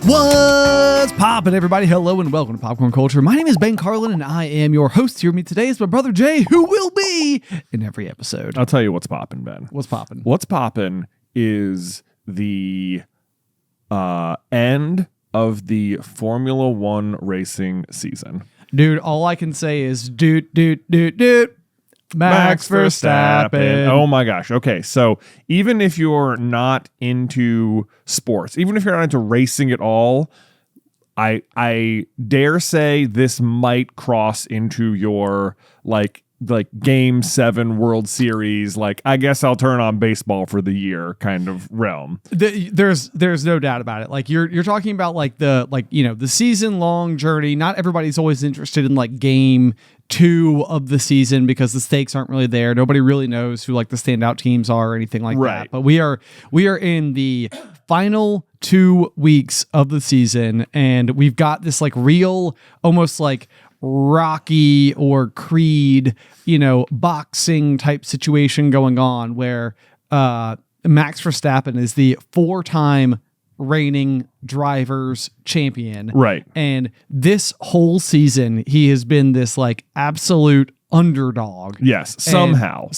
What's poppin', everybody? Hello and welcome to Popcorn Culture. My name is Ben Carlin, and I am your host. Here with me today is my brother Jay, who will be in every episode. I'll tell you what's poppin', Ben. What's poppin'? What's poppin' is the end of the Formula One racing season. Dude, all I can say is doot. Max Verstappen. Oh my gosh. Okay, so even if you're not into sports, even if you're not into racing at all, I dare say this might cross into your like Game 7 World Series, like I guess I'll turn on baseball for the year kind of realm. There's no doubt about it. Like you're talking about the season long journey. Not everybody's always interested in like Game 2 of the season because the stakes aren't really there. Nobody really knows who like the standout teams are or anything like that. But we are in the final 2 weeks of the season, and we've got this like real, almost like Rocky or Creed, boxing type situation going on where Max Verstappen is the 4-time reigning drivers champion. Right. And this whole season, he has been this like absolute underdog. Yes, somehow.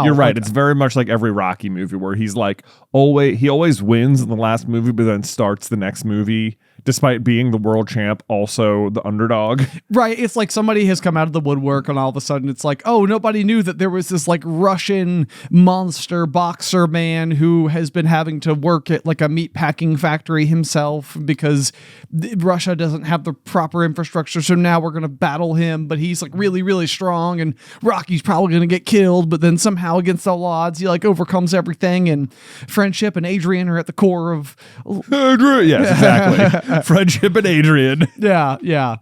You're right. It's very much like every Rocky movie where he's like he always wins in the last movie, but then starts the next movie despite being the world champ, also the underdog. Right. It's like somebody has come out of the woodwork and all of a sudden it's like, oh, nobody knew that there was this like Russian monster boxer man who has been having to work at like a meat packing factory himself because Russia doesn't have the proper infrastructure. So now we're going to battle him, but he's like really, really strong and Rocky's probably going to get killed. But then somehow against all odds, he like overcomes everything, and friendship and Adrian are at the core of Adrian. Yes, exactly. Friendship and Adrian. Yeah.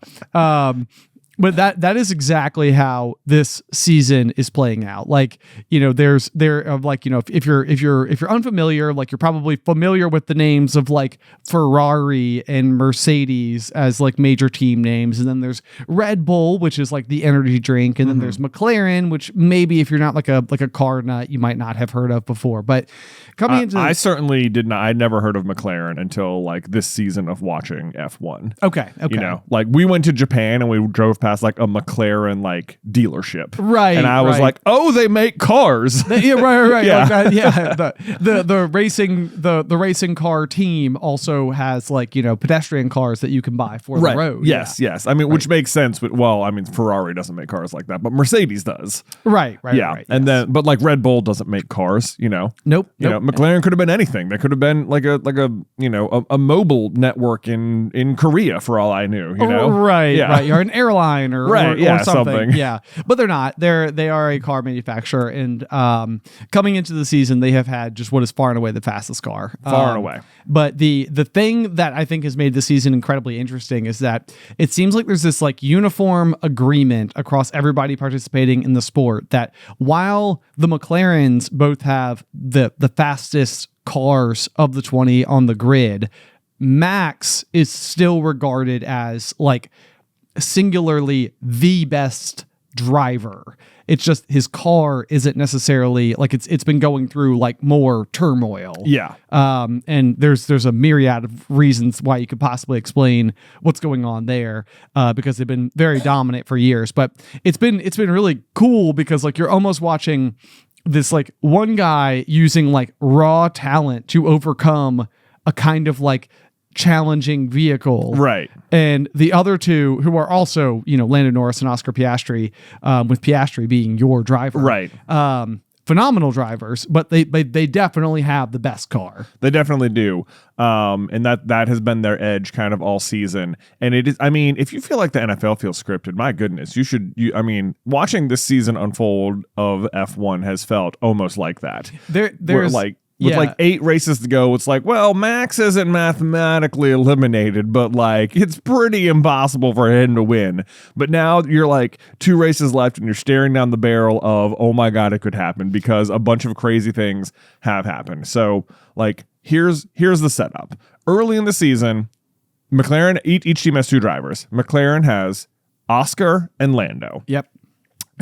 But that is exactly how this season is playing out. Like, if you're unfamiliar, like you're probably familiar with the names of like Ferrari and Mercedes as like major team names. And then there's Red Bull, which is like the energy drink. And then there's McLaren, which maybe if you're not like a car nut, you might not have heard of before. But coming into I certainly did not. I'd never heard of McLaren until like this season of watching F1. Okay. Like we went to Japan and we drove past like a McLaren like dealership, right? And I was like, oh, they make cars. Yeah, right. Yeah. The racing car team also has like pedestrian cars that you can buy for the road. Yes. I mean, which makes sense. But Ferrari doesn't make cars like that, but Mercedes does. Right. And then, but like Red Bull doesn't make cars. Nope. McLaren could have been anything. They could have been like a mobile network in Korea for all I knew. Right. You're an airline or something. something. Yeah, but they're not. They are a car manufacturer, and coming into the season, they have had just what is far and away the fastest car. Far and away. But the thing that I think has made the season incredibly interesting is that it seems like there's this like uniform agreement across everybody participating in the sport that while the McLarens both have the fastest cars of the 20 on the grid, Max is still regarded as like singularly the best driver. It's just his car isn't necessarily like it's been going through like more turmoil. Yeah. And there's a myriad of reasons why you could possibly explain what's going on there, because they've been very dominant for years. But it's been really cool because like you're almost watching this like one guy using like raw talent to overcome a kind of like challenging vehicle, right? And the other two, who are also Lando Norris and Oscar Piastri, with Piastri being your driver, right? Phenomenal drivers, but they definitely have the best car. They definitely do, and that has been their edge kind of all season. And it is, I mean, if you feel like the NFL feels scripted, my goodness, watching this season unfold of F1 has felt almost like that. There's like. With like 8 races to go, it's like, well, Max isn't mathematically eliminated, but like it's pretty impossible for him to win. But now you're like 2 races left and you're staring down the barrel of, oh my God, it could happen because a bunch of crazy things have happened. So like, here's the setup. Early in the season, McLaren, each team has 2 drivers. McLaren has Oscar and Lando. Yep.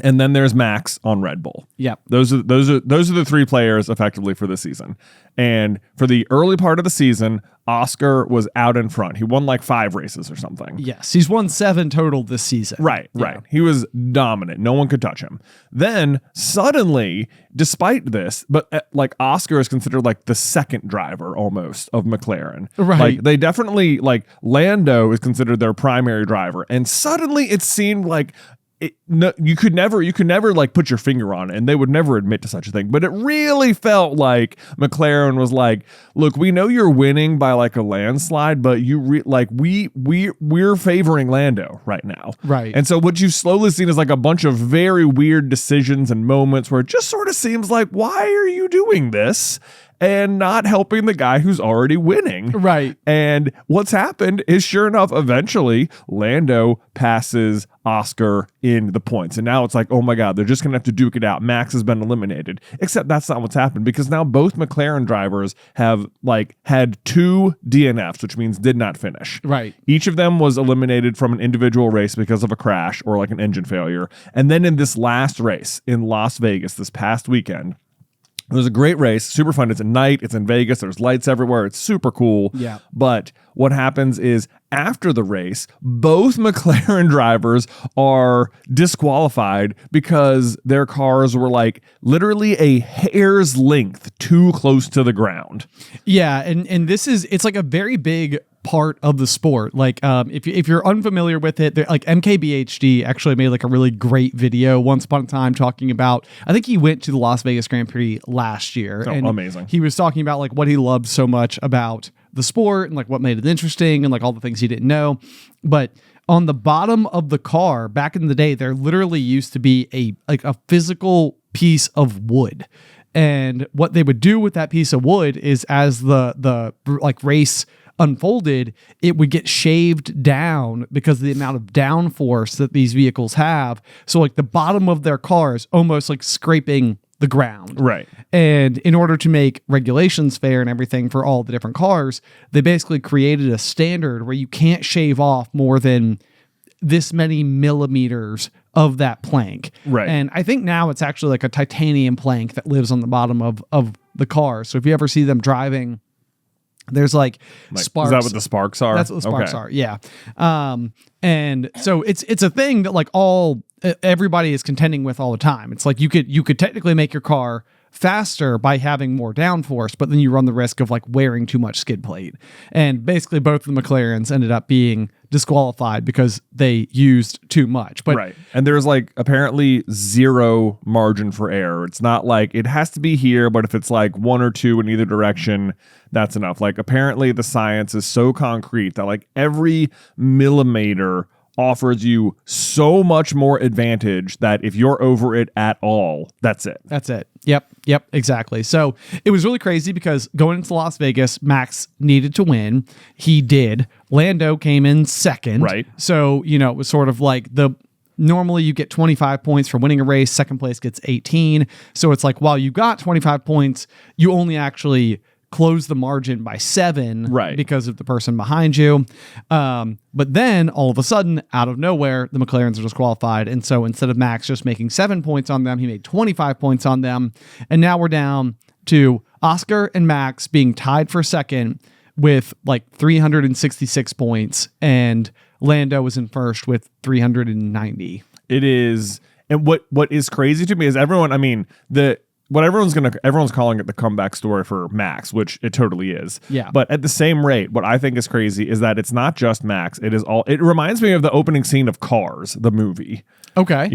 And then there's Max on Red Bull. Yep. Those are the three players effectively for the season. And for the early part of the season, Oscar was out in front. He won like 5 races or something. Yes, he's won 7 total this season. Right. He was dominant. No one could touch him. Then suddenly, despite this, but like Oscar is considered like the second driver almost of McLaren. Right. Like they definitely like Lando is considered their primary driver. And suddenly it seemed like you could never like put your finger on it, and they would never admit to such a thing. But it really felt like McLaren was like, "Look, we know you're winning by like a landslide, but we're favoring Lando right now." Right. And so what you've slowly seen is like a bunch of very weird decisions and moments where it just sort of seems like, why are you doing this? And not helping the guy who's already winning. Right. And what's happened is, sure enough, eventually Lando passes Oscar in the points. And now it's like, oh my God, they're just going to have to duke it out. Max has been eliminated. Except that's not what's happened, because now both McLaren drivers have like had 2 DNFs, which means did not finish. Right. Each of them was eliminated from an individual race because of a crash or like an engine failure. And then in this last race in Las Vegas this past weekend, it was a great race, super fun. It's at night, it's in Vegas, there's lights everywhere, it's super cool. Yeah. But what happens is after the race, both McLaren drivers are disqualified because their cars were like literally a hair's length too close to the ground. Yeah, and it's like a very big part of the sport. Like if you're unfamiliar with it, like MKBHD actually made like a really great video once upon a time talking about, I think he went to the Las Vegas Grand Prix last year. Oh, and amazing. He was talking about like what he loved so much about the sport and like what made it interesting and like all the things he didn't know. But on the bottom of the car back in the day, there literally used to be a physical piece of wood. And what they would do with that piece of wood is, as the like race unfolded, it would get shaved down because of the amount of downforce that these vehicles have. So like the bottom of their cars almost like scraping the ground. Right. And in order to make regulations fair and everything for all the different cars, they basically created a standard where you can't shave off more than this many millimeters of that plank. Right. And I think now it's actually like a titanium plank that lives on the bottom of the car. So if you ever see them driving, there's like sparks. Is that what the sparks are? That's what the sparks are. Yeah. And so it's a thing that like everybody is contending with all the time. It's like you could technically make your car faster by having more downforce, but then you run the risk of like wearing too much skid plate. And basically both of the McLarens ended up being disqualified because they used too much. But right. And there's like apparently 0 margin for error. It's not like it has to be here, but if it's like 1 or 2 in either direction, that's enough. Like apparently the science is so concrete that like every millimeter offers you so much more advantage that if you're over it at all, that's it. That's it. Yep, exactly. So it was really crazy because going into Las Vegas, Max needed to win. He did. Lando came in second. Right. So, it was sort of like normally you get 25 points for winning a race. Second place gets 18. So it's like, while you got 25 points, you only actually close the margin by 7, right, because of the person behind you. But then all of a sudden, out of nowhere, the McLarens are disqualified. And so instead of Max just making 7 points on them, he made 25 points on them. And now we're down to Oscar and Max being tied for second with like 366 points. And Lando was in first with 390. It is. And what is crazy to me is everyone's calling it the comeback story for Max, which it totally is. Yeah. But at the same rate, what I think is crazy is that it's not just Max. It reminds me of the opening scene of Cars, the movie. Okay.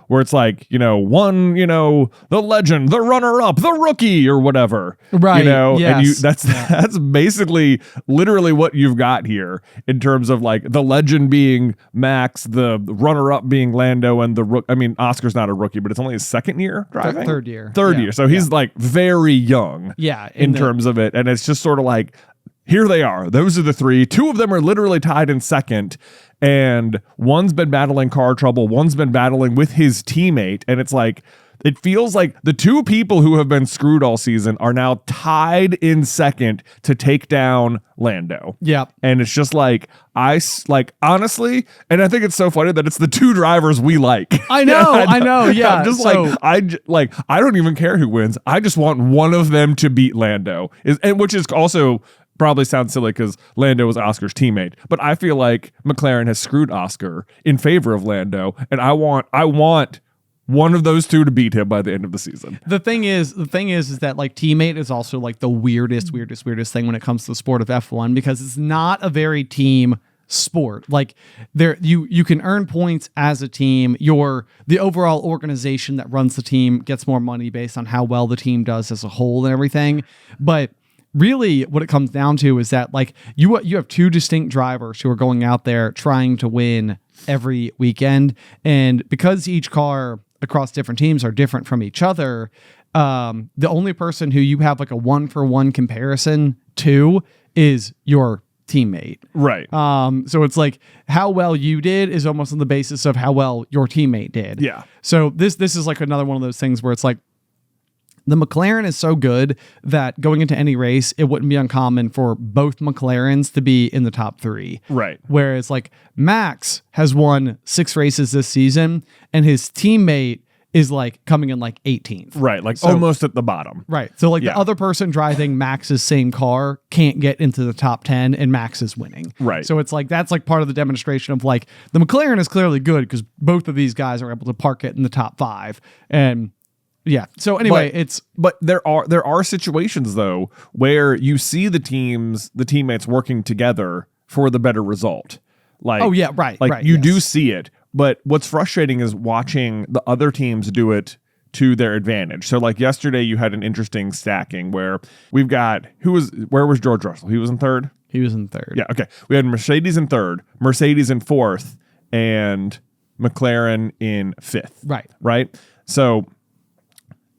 Where it's like, one, the legend, the runner-up, the rookie, or whatever. Right. And Yes. that's basically literally what you've got here in terms of like the legend being Max, the runner-up being Lando, and Oscar's not a rookie, but it's only his second year driving. Third year. Year. So he's like very young. Yeah. In terms of it. And it's just sort of like, here they are. Those are the 3. 2 of them are literally tied in second. And one's been battling car trouble. One's been battling with his teammate. And it's like, it feels like the two people who have been screwed all season are now tied in second to take down Lando. Yeah. And it's just like, honestly, and I think it's so funny that it's the two drivers we like. I know. Yeah. I'm just I don't even care who wins. I just want one of them to beat Lando. Which is also probably sounds silly because Lando was Oscar's teammate, but I feel like McLaren has screwed Oscar in favor of Lando, and I want one of those two to beat him by the end of the season. The thing is that like teammate is also like the weirdest thing when it comes to the sport of F1 because it's not a very team sport. Like you can earn points as a team. The overall organization that runs the team gets more money based on how well the team does as a whole and everything. But really what it comes down to is that like you have two distinct drivers who are going out there trying to win every weekend. And because each car across different teams are different from each other, the only person who you have like a 1-for-1 comparison to is your teammate. Right. So it's like how well you did is almost on the basis of how well your teammate did. Yeah. So this is like another one of those things where it's like the McLaren is so good that going into any race, it wouldn't be uncommon for both McLarens to be in the top 3. Right. Whereas like Max has won 6 races this season and his teammate is like coming in like 18th. Right. Like almost at the bottom. Right. So like the other person driving Max's same car can't get into the top 10 and Max is winning. Right. So it's like, that's like part of the demonstration of like the McLaren is clearly good because both of these guys are able to park it in the top 5. And yeah. So anyway, but there are situations though where you see the teammates working together for the better result. Like you do see it, but what's frustrating is watching the other teams do it to their advantage. So like yesterday you had an interesting stacking where we've got where was George Russell? He was in third? He was in third. Yeah, okay. We had Mercedes in third, Mercedes in fourth, and McLaren in fifth. Right. Right? So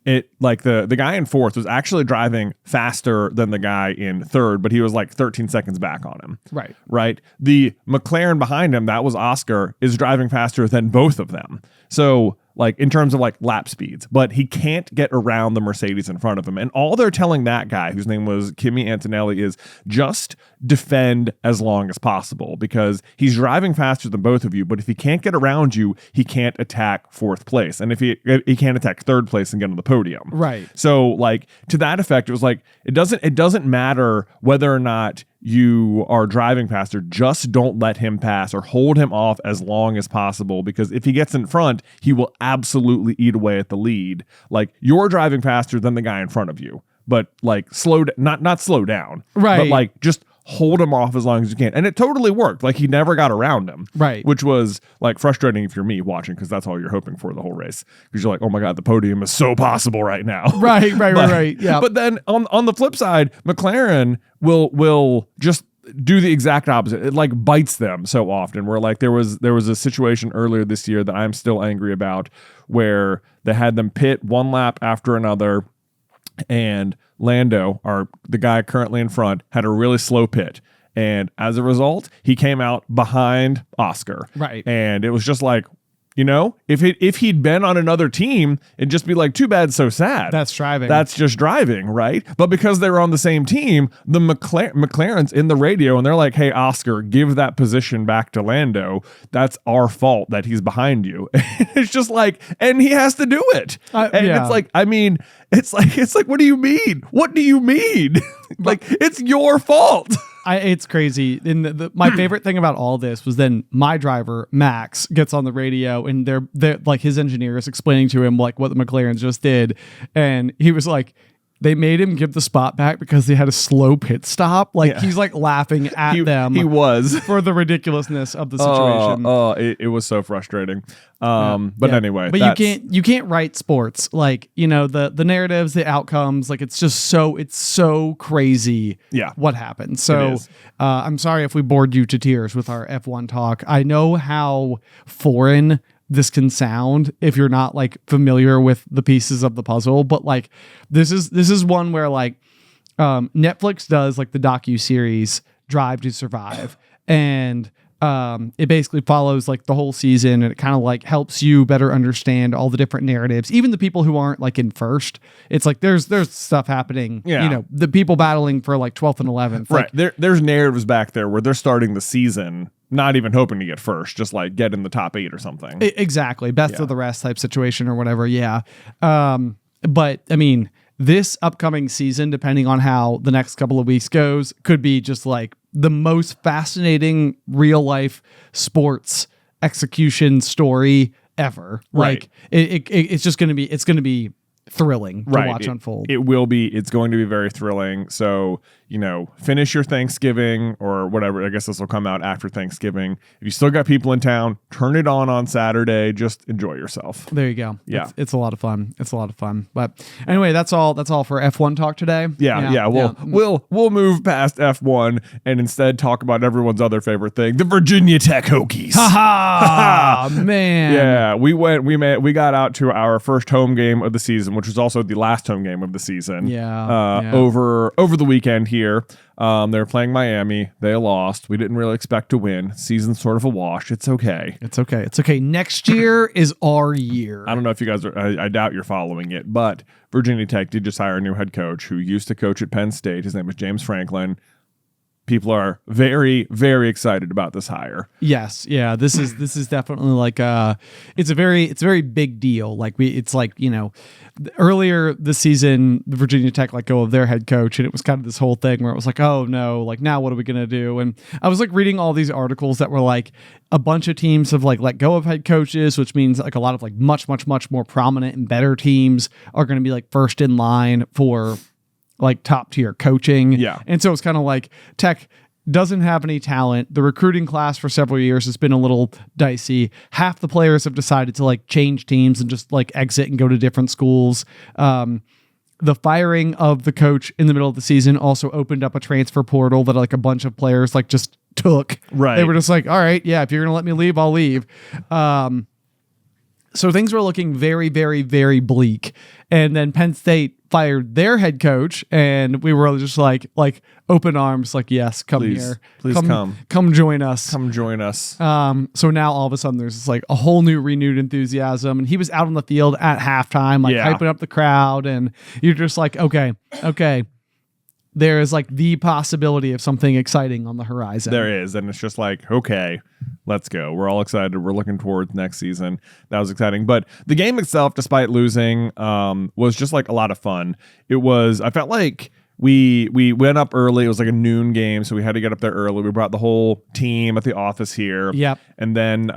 it like the guy in fourth was actually driving faster than the guy in third, but he was like 13 seconds back on him. Right. Right. The McLaren behind him, that was Oscar, is driving faster than both of them. So like in terms of like lap speeds, but he can't get around the Mercedes in front of him. And all they're telling that guy, whose name was Kimi Antonelli, is just defend as long as possible because he's driving faster than both of you. But if he can't get around you, he can't attack fourth place. And if he can't attack third place and get on the podium. Right. So like to that effect, it was like, it doesn't matter whether or not you are driving faster, just don't let him pass or hold him off as long as possible because if he gets in front, he will absolutely eat away at the lead. Like you're driving faster than the guy in front of you, but like not slow down, right? But like just hold him off as long as you can. And it totally worked. Like he never got around him. Right. Which was like frustrating if you're me watching because that's all you're hoping for the whole race. Because you're like, oh my God, the podium is so possible right now. Right. Yeah. But then on the flip side, McLaren will just do the exact opposite. It like bites them so often where like there was a situation earlier this year that I'm still angry about where they had them pit one lap after another. And Lando, the guy currently in front, had a really slow pit. And as a result, he came out behind Oscar. Right. And it was just like, you know, if he'd been on another team, it'd just be like, too bad, so sad. That's driving. That's just driving, right? But because they were on the same team, the McLaren's in the radio and they're like, hey, Oscar, give that position back to Lando. That's our fault that he's behind you. It's just like, and he has to do it. It's like, I mean, it's like, what do you mean? What do you mean? Like, it's your fault. It's crazy. And my favorite thing about all this was then my driver, Max, gets on the radio and they're like his engineer is explaining to him like what the McLarens just did. And he was like, they made him give the spot back because they had a slow pit stop. Like he's like laughing at them. He was for the ridiculousness of the situation. It was so frustrating. But anyway, but you can't write sports like, you know, the narratives, the outcomes, like it's so crazy. Yeah. What happened. So I'm sorry if we bored you to tears with our F1 talk. I know how foreign this can sound if you're not like familiar with the pieces of the puzzle, but like this is one where like Netflix does like the docu-series Drive to Survive, and it basically follows like the whole season, and it kind of like helps you better understand all the different narratives, even the people who aren't like in first. It's like there's stuff happening, the people battling for like 12th and 11th. Right. Like, There's narratives back there where they're starting the season not even hoping to get first, just like get in the top 8 or something. Exactly. Best of the rest type situation or whatever. Yeah. But I mean, this upcoming season, depending on how the next couple of weeks goes, could be just like the most fascinating real life sports execution story ever. Right. Like it's just going to be thrilling to watch unfold. It will be. It's going to be very thrilling. So, finish your Thanksgiving or whatever. I guess this will come out after Thanksgiving. If you still got people in town, turn it on Saturday. Just enjoy yourself. There you go. Yeah. It's a lot of fun. It's a lot of fun. But anyway, that's all for F1 talk today. Yeah. We'll move past F1 and instead talk about everyone's other favorite thing, the Virginia Tech Hokies. Man. Yeah, we got out to our first home game of the season, which was also the last home game of the season. Over the weekend here. They were playing Miami. They lost. We didn't really expect to win. Season's sort of a wash. It's okay. It's okay. Next year is our year. I don't know if you guys are, I doubt you're following it, but Virginia Tech did just hire a new head coach who used to coach at Penn State. His name is James Franklin. People are very, very excited about this hire. Yes, yeah. This is definitely like it's a very big deal. Like earlier this season, the Virginia Tech let go of their head coach, and it was kind of this whole thing where it was like, oh no, like now what are we gonna do? And I was like reading all these articles that were like a bunch of teams have like let go of head coaches, which means like a lot of like much more prominent and better teams are going to be like first in line for like top tier coaching. Yeah. And so it's kind of like Tech doesn't have any talent. The recruiting class for several years has been a little dicey. Half the players have decided to like change teams and just like exit and go to different schools. The firing of the coach in the middle of the season also opened up a transfer portal that like a bunch of players like just took. Right. They were just like, all right, yeah, if you're going to let me leave, I'll leave. So things were looking very, very, very bleak. And then Penn State fired their head coach, and we were just like open arms, like, yes, please come join us. Come join us. So now all of a sudden there's this like a whole new renewed enthusiasm, and he was out on the field at halftime, like hyping up the crowd, and you're just like, okay. There is like the possibility of something exciting on the horizon. There is, and it's just like, okay, let's go. We're all excited. We're looking towards next season. That was exciting. But the game itself, despite losing, was just like a lot of fun. I felt like we went up early. It was like a noon game, so we had to get up there early. We brought the whole team at the office here. Yep. And then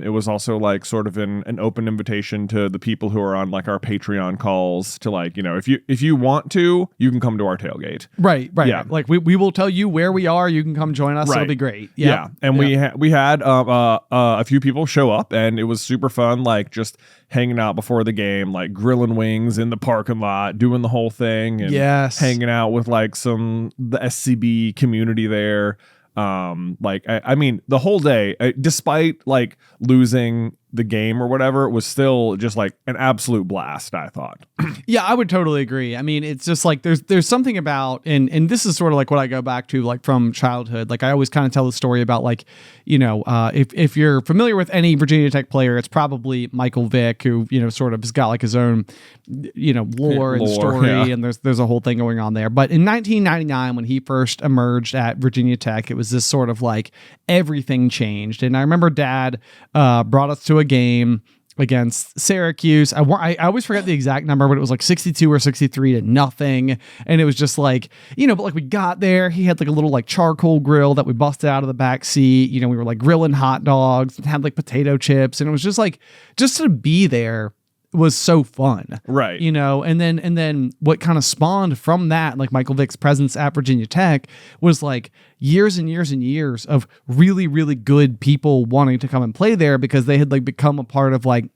it was also like sort of an open invitation to the people who are on like our Patreon calls to like, if you want to, you can come to our tailgate. Right. Yeah. Like we will tell you where we are. You can come join us. Right. It'll be great. Yep. Yeah. And we had a few people show up, and it was super fun. Like just hanging out before the game, like grilling wings in the parking lot, doing the whole thing, and hanging out with like the SCB community there. I mean, the whole day, despite like losing the game or whatever, it was still just like an absolute blast, I thought. Yeah, I would totally agree. I mean, it's just like there's something about, and this is sort of like what I go back to like from childhood. Like I always kind of tell the story about like, if you're familiar with any Virginia Tech player, it's probably Michael Vick, who, sort of has got like his own, lore and story, and there's a whole thing going on there. But in 1999, when he first emerged at Virginia Tech, it was this sort of like everything changed. And I remember Dad brought us to a game against Syracuse. I always forget the exact number, but it was like 62 or 63-0. And it was just like, but like we got there, he had like a little like charcoal grill that we busted out of the back seat. We were like grilling hot dogs and had like potato chips. And it was just like, just to be there was so fun. Right. And then what kind of spawned from that, like Michael Vick's presence at Virginia Tech, was like years and years and years of really, really good people wanting to come and play there because they had like become a part of like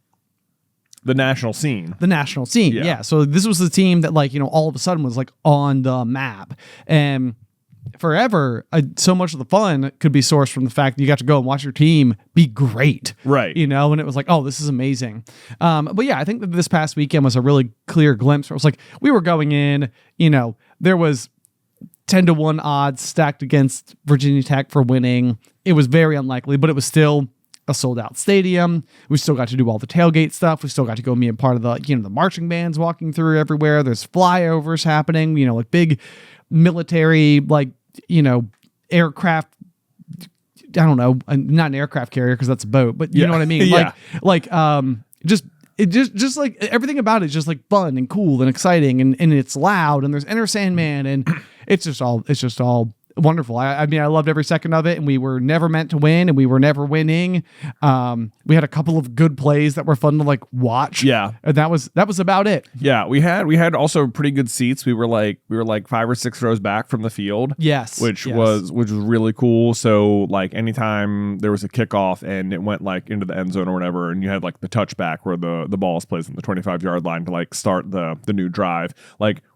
the national scene. Yeah. So this was the team that like, all of a sudden was like on the map. And forever, so much of the fun could be sourced from the fact that you got to go and watch your team be great. Right. And it was like, oh, this is amazing. But yeah, I think that this past weekend was a really clear glimpse where it was like, we were going in, there was 10-1 odds stacked against Virginia Tech for winning. It was very unlikely, but it was still a sold out stadium. We still got to do all the tailgate stuff. We still got to go be a part of the, the marching bands walking through everywhere. There's flyovers happening, like big military, aircraft. I don't know, not an aircraft carrier because that's a boat, but you know what I mean? Yeah. Just like everything about it is just like fun and cool and exciting and it's loud and there's Enter Sandman and it's just all wonderful. I mean, I loved every second of it, and we were never meant to win, and we were never winning. We had a couple of good plays that were fun to watch. Yeah, and that was about it. Yeah, we had also pretty good seats. We were like 5 or 6 rows back from the field. Yes, which was really cool. So anytime there was a kickoff and it went into the end zone or whatever, and you had the touchback where the ball is placed in the 25-yard line to start the new drive.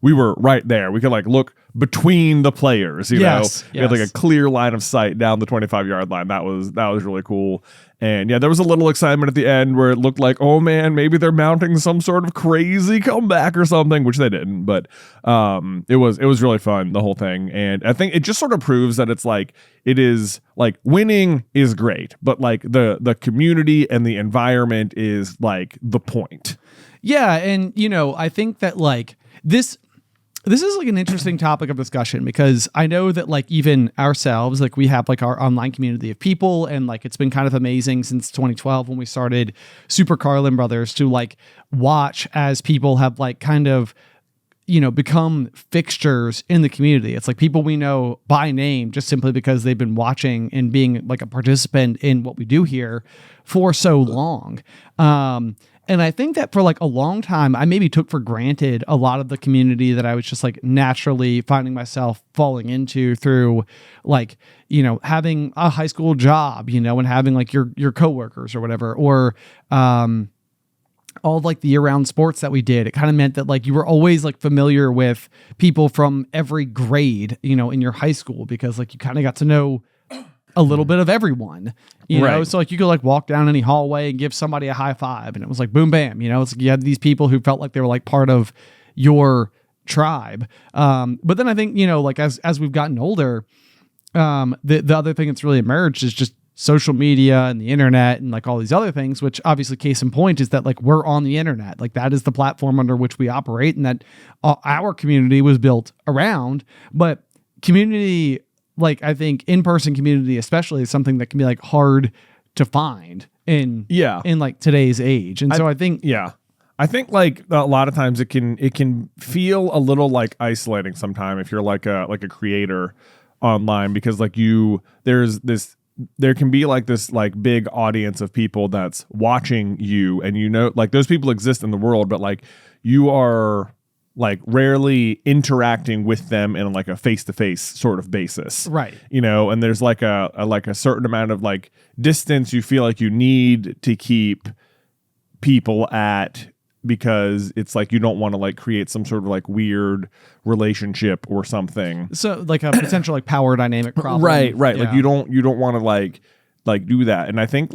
We were right there. We could look between the players, you know. We had a clear line of sight down the 25-yard line. That was really cool. And yeah, there was a little excitement at the end where it looked like, oh man, maybe they're mounting some sort of crazy comeback or something, which they didn't. But it was really fun, the whole thing. And I think it just sort of proves that it's it is winning is great, but the community and the environment is the point. Yeah, and I think that this is an interesting topic of discussion because I know that even ourselves, we have our online community of people, and it's been kind of amazing since 2012 when we started Super Carlin Brothers to watch as people have kind of become fixtures in the community. It's people we know by name just simply because they've been watching and being a participant in what we do here for so long. And I think that for a long time, I maybe took for granted a lot of the community that I was just naturally finding myself falling into through having a high school job, and having your coworkers or whatever, or all of the year-round sports that we did. It kind of meant that you were always familiar with people from every grade, in your high school because you kind of got to know a little bit of everyone, you know? So you could walk down any hallway and give somebody a high five and it was boom, bam, it's you had these people who felt like they were part of your tribe. But then I think, as we've gotten older, the other thing that's really emerged is just social media and the internet and all these other things, which obviously case in point is that we're on the internet. That is the platform under which we operate and that our community was built around. But community, I think in-person community especially is something that can be hard to find in today's age. And so I think I think a lot of times it can feel a little isolating sometime if you're a creator online because there can be this big audience of people that's watching you and those people exist in the world, but you are rarely interacting with them in a face-to-face sort of basis. Right. And there's a certain amount of distance you feel you need to keep people at because it's you don't want to create some sort of weird relationship or something. So a potential power dynamic problem. Right. Yeah. You don't want to do that. And I think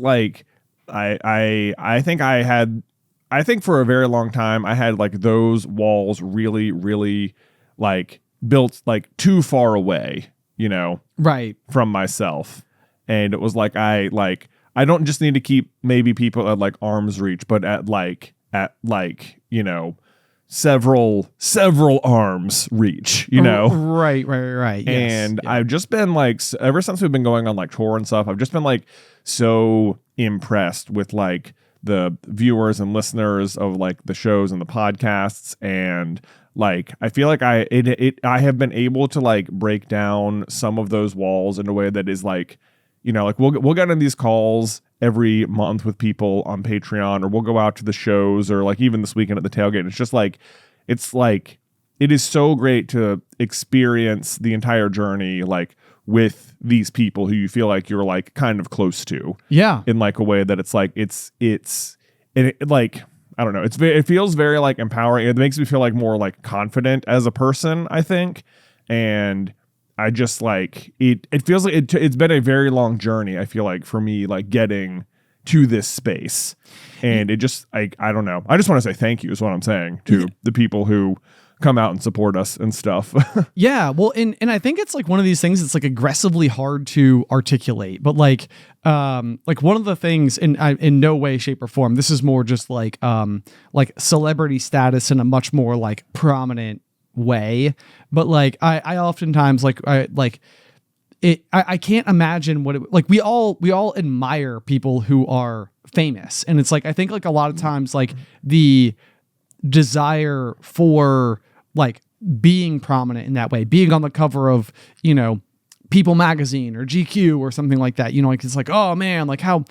I think for a very long time I had those walls really, really built too far away, right, from myself. And it was I don't just need to keep maybe people at arm's reach, but at several arms reach, Right. Yes, and I've just been ever since we've been going on tour and stuff, I've just been so impressed with the viewers and listeners of the shows and the podcasts, and I feel I have been able to break down some of those walls in a way that is we'll get in these calls every month with people on Patreon, or we'll go out to the shows, or even this weekend at the tailgate. It's just it is so great to experience the entire journey with these people who you feel you're kind of close to. Yeah. In a way that it's and it I don't know. It feels very empowering. It makes me feel more confident as a person, I think. And I just it feels it's been a very long journey, I feel for me, getting to this space. And it just I don't know. I just want to say thank you is what I'm saying to the people who come out and support us and stuff. Yeah, well, and I think it's like one of these things that's like aggressively hard to articulate, but like one of the things in no way, shape, or form, this is more just like celebrity status in a much more like prominent way. But like I oftentimes I can't imagine what it like. We all admire people who are famous, and it's like I think like a lot of times like the desire for like being prominent in that way, being on the cover of, you know, People magazine or GQ or something like that, you know, like it's like, oh man, like how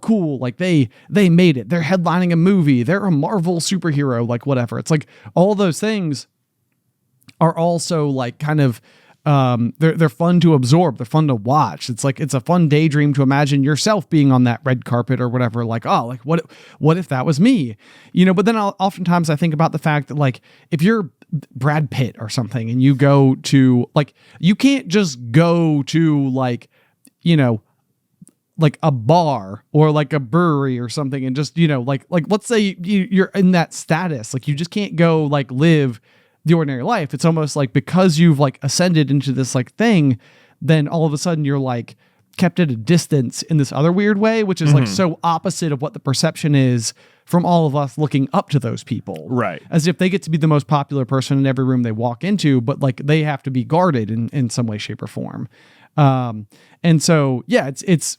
cool, like they made it, they're headlining a movie, they're a Marvel superhero, like whatever. It's like all those things are also like kind of they're fun to absorb, they're fun to watch. It's like it's a fun daydream to imagine yourself being on that red carpet or whatever, like, oh, like what if that was me, you know. But then oftentimes I think about the fact that like if you're Brad Pitt or something and you go to like, you can't just go to like, you know, like a bar or like a brewery or something and just, you know, like let's say you're in that status, like you just can't go like live the ordinary life. It's almost like because you've like ascended into this like thing, then all of a sudden you're like kept at a distance in this other weird way, which is like so opposite of what the perception is from all of us looking up to those people. Right. As if they get to be the most popular person in every room they walk into, but like they have to be guarded in some way, shape, or form. And so, yeah, it's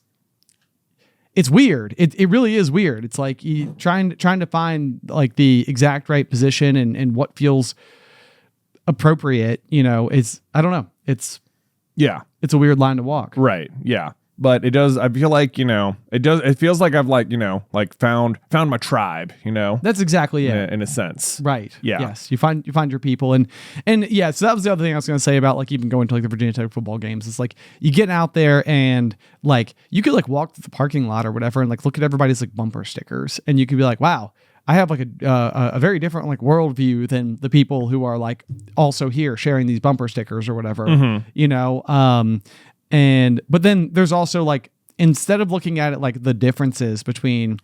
weird. It really is weird. It's like trying to find like the exact right position and what feels appropriate, you know, is, I don't know. It's a weird line to walk. Right. Yeah. But it does, I feel like, you know, it feels like I've like, you know, like found my tribe, you know. That's exactly it. In a sense. Right. Yeah. Yes. You find your people. And yeah, so that was the other thing I was going to say about like even going to like the Virginia Tech football games. It's like you get out there and like you could like walk to the parking lot or whatever and like look at everybody's like bumper stickers and you could be like, wow, I have like a very different like worldview than the people who are like also here sharing these bumper stickers or whatever, you know. But then there's also like, instead of looking at it like the differences between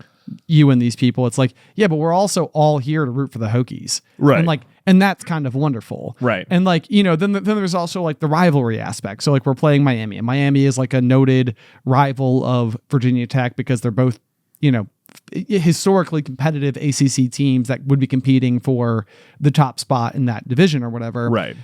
you and these people, it's like, yeah, but we're also all here to root for the Hokies. Right. And like, and that's kind of wonderful. Right. And like, you know, then there's also like the rivalry aspect. So like we're playing Miami, and Miami is like a noted rival of Virginia Tech because they're both, you know, historically competitive ACC teams that would be competing for the top spot in that division or whatever. Right.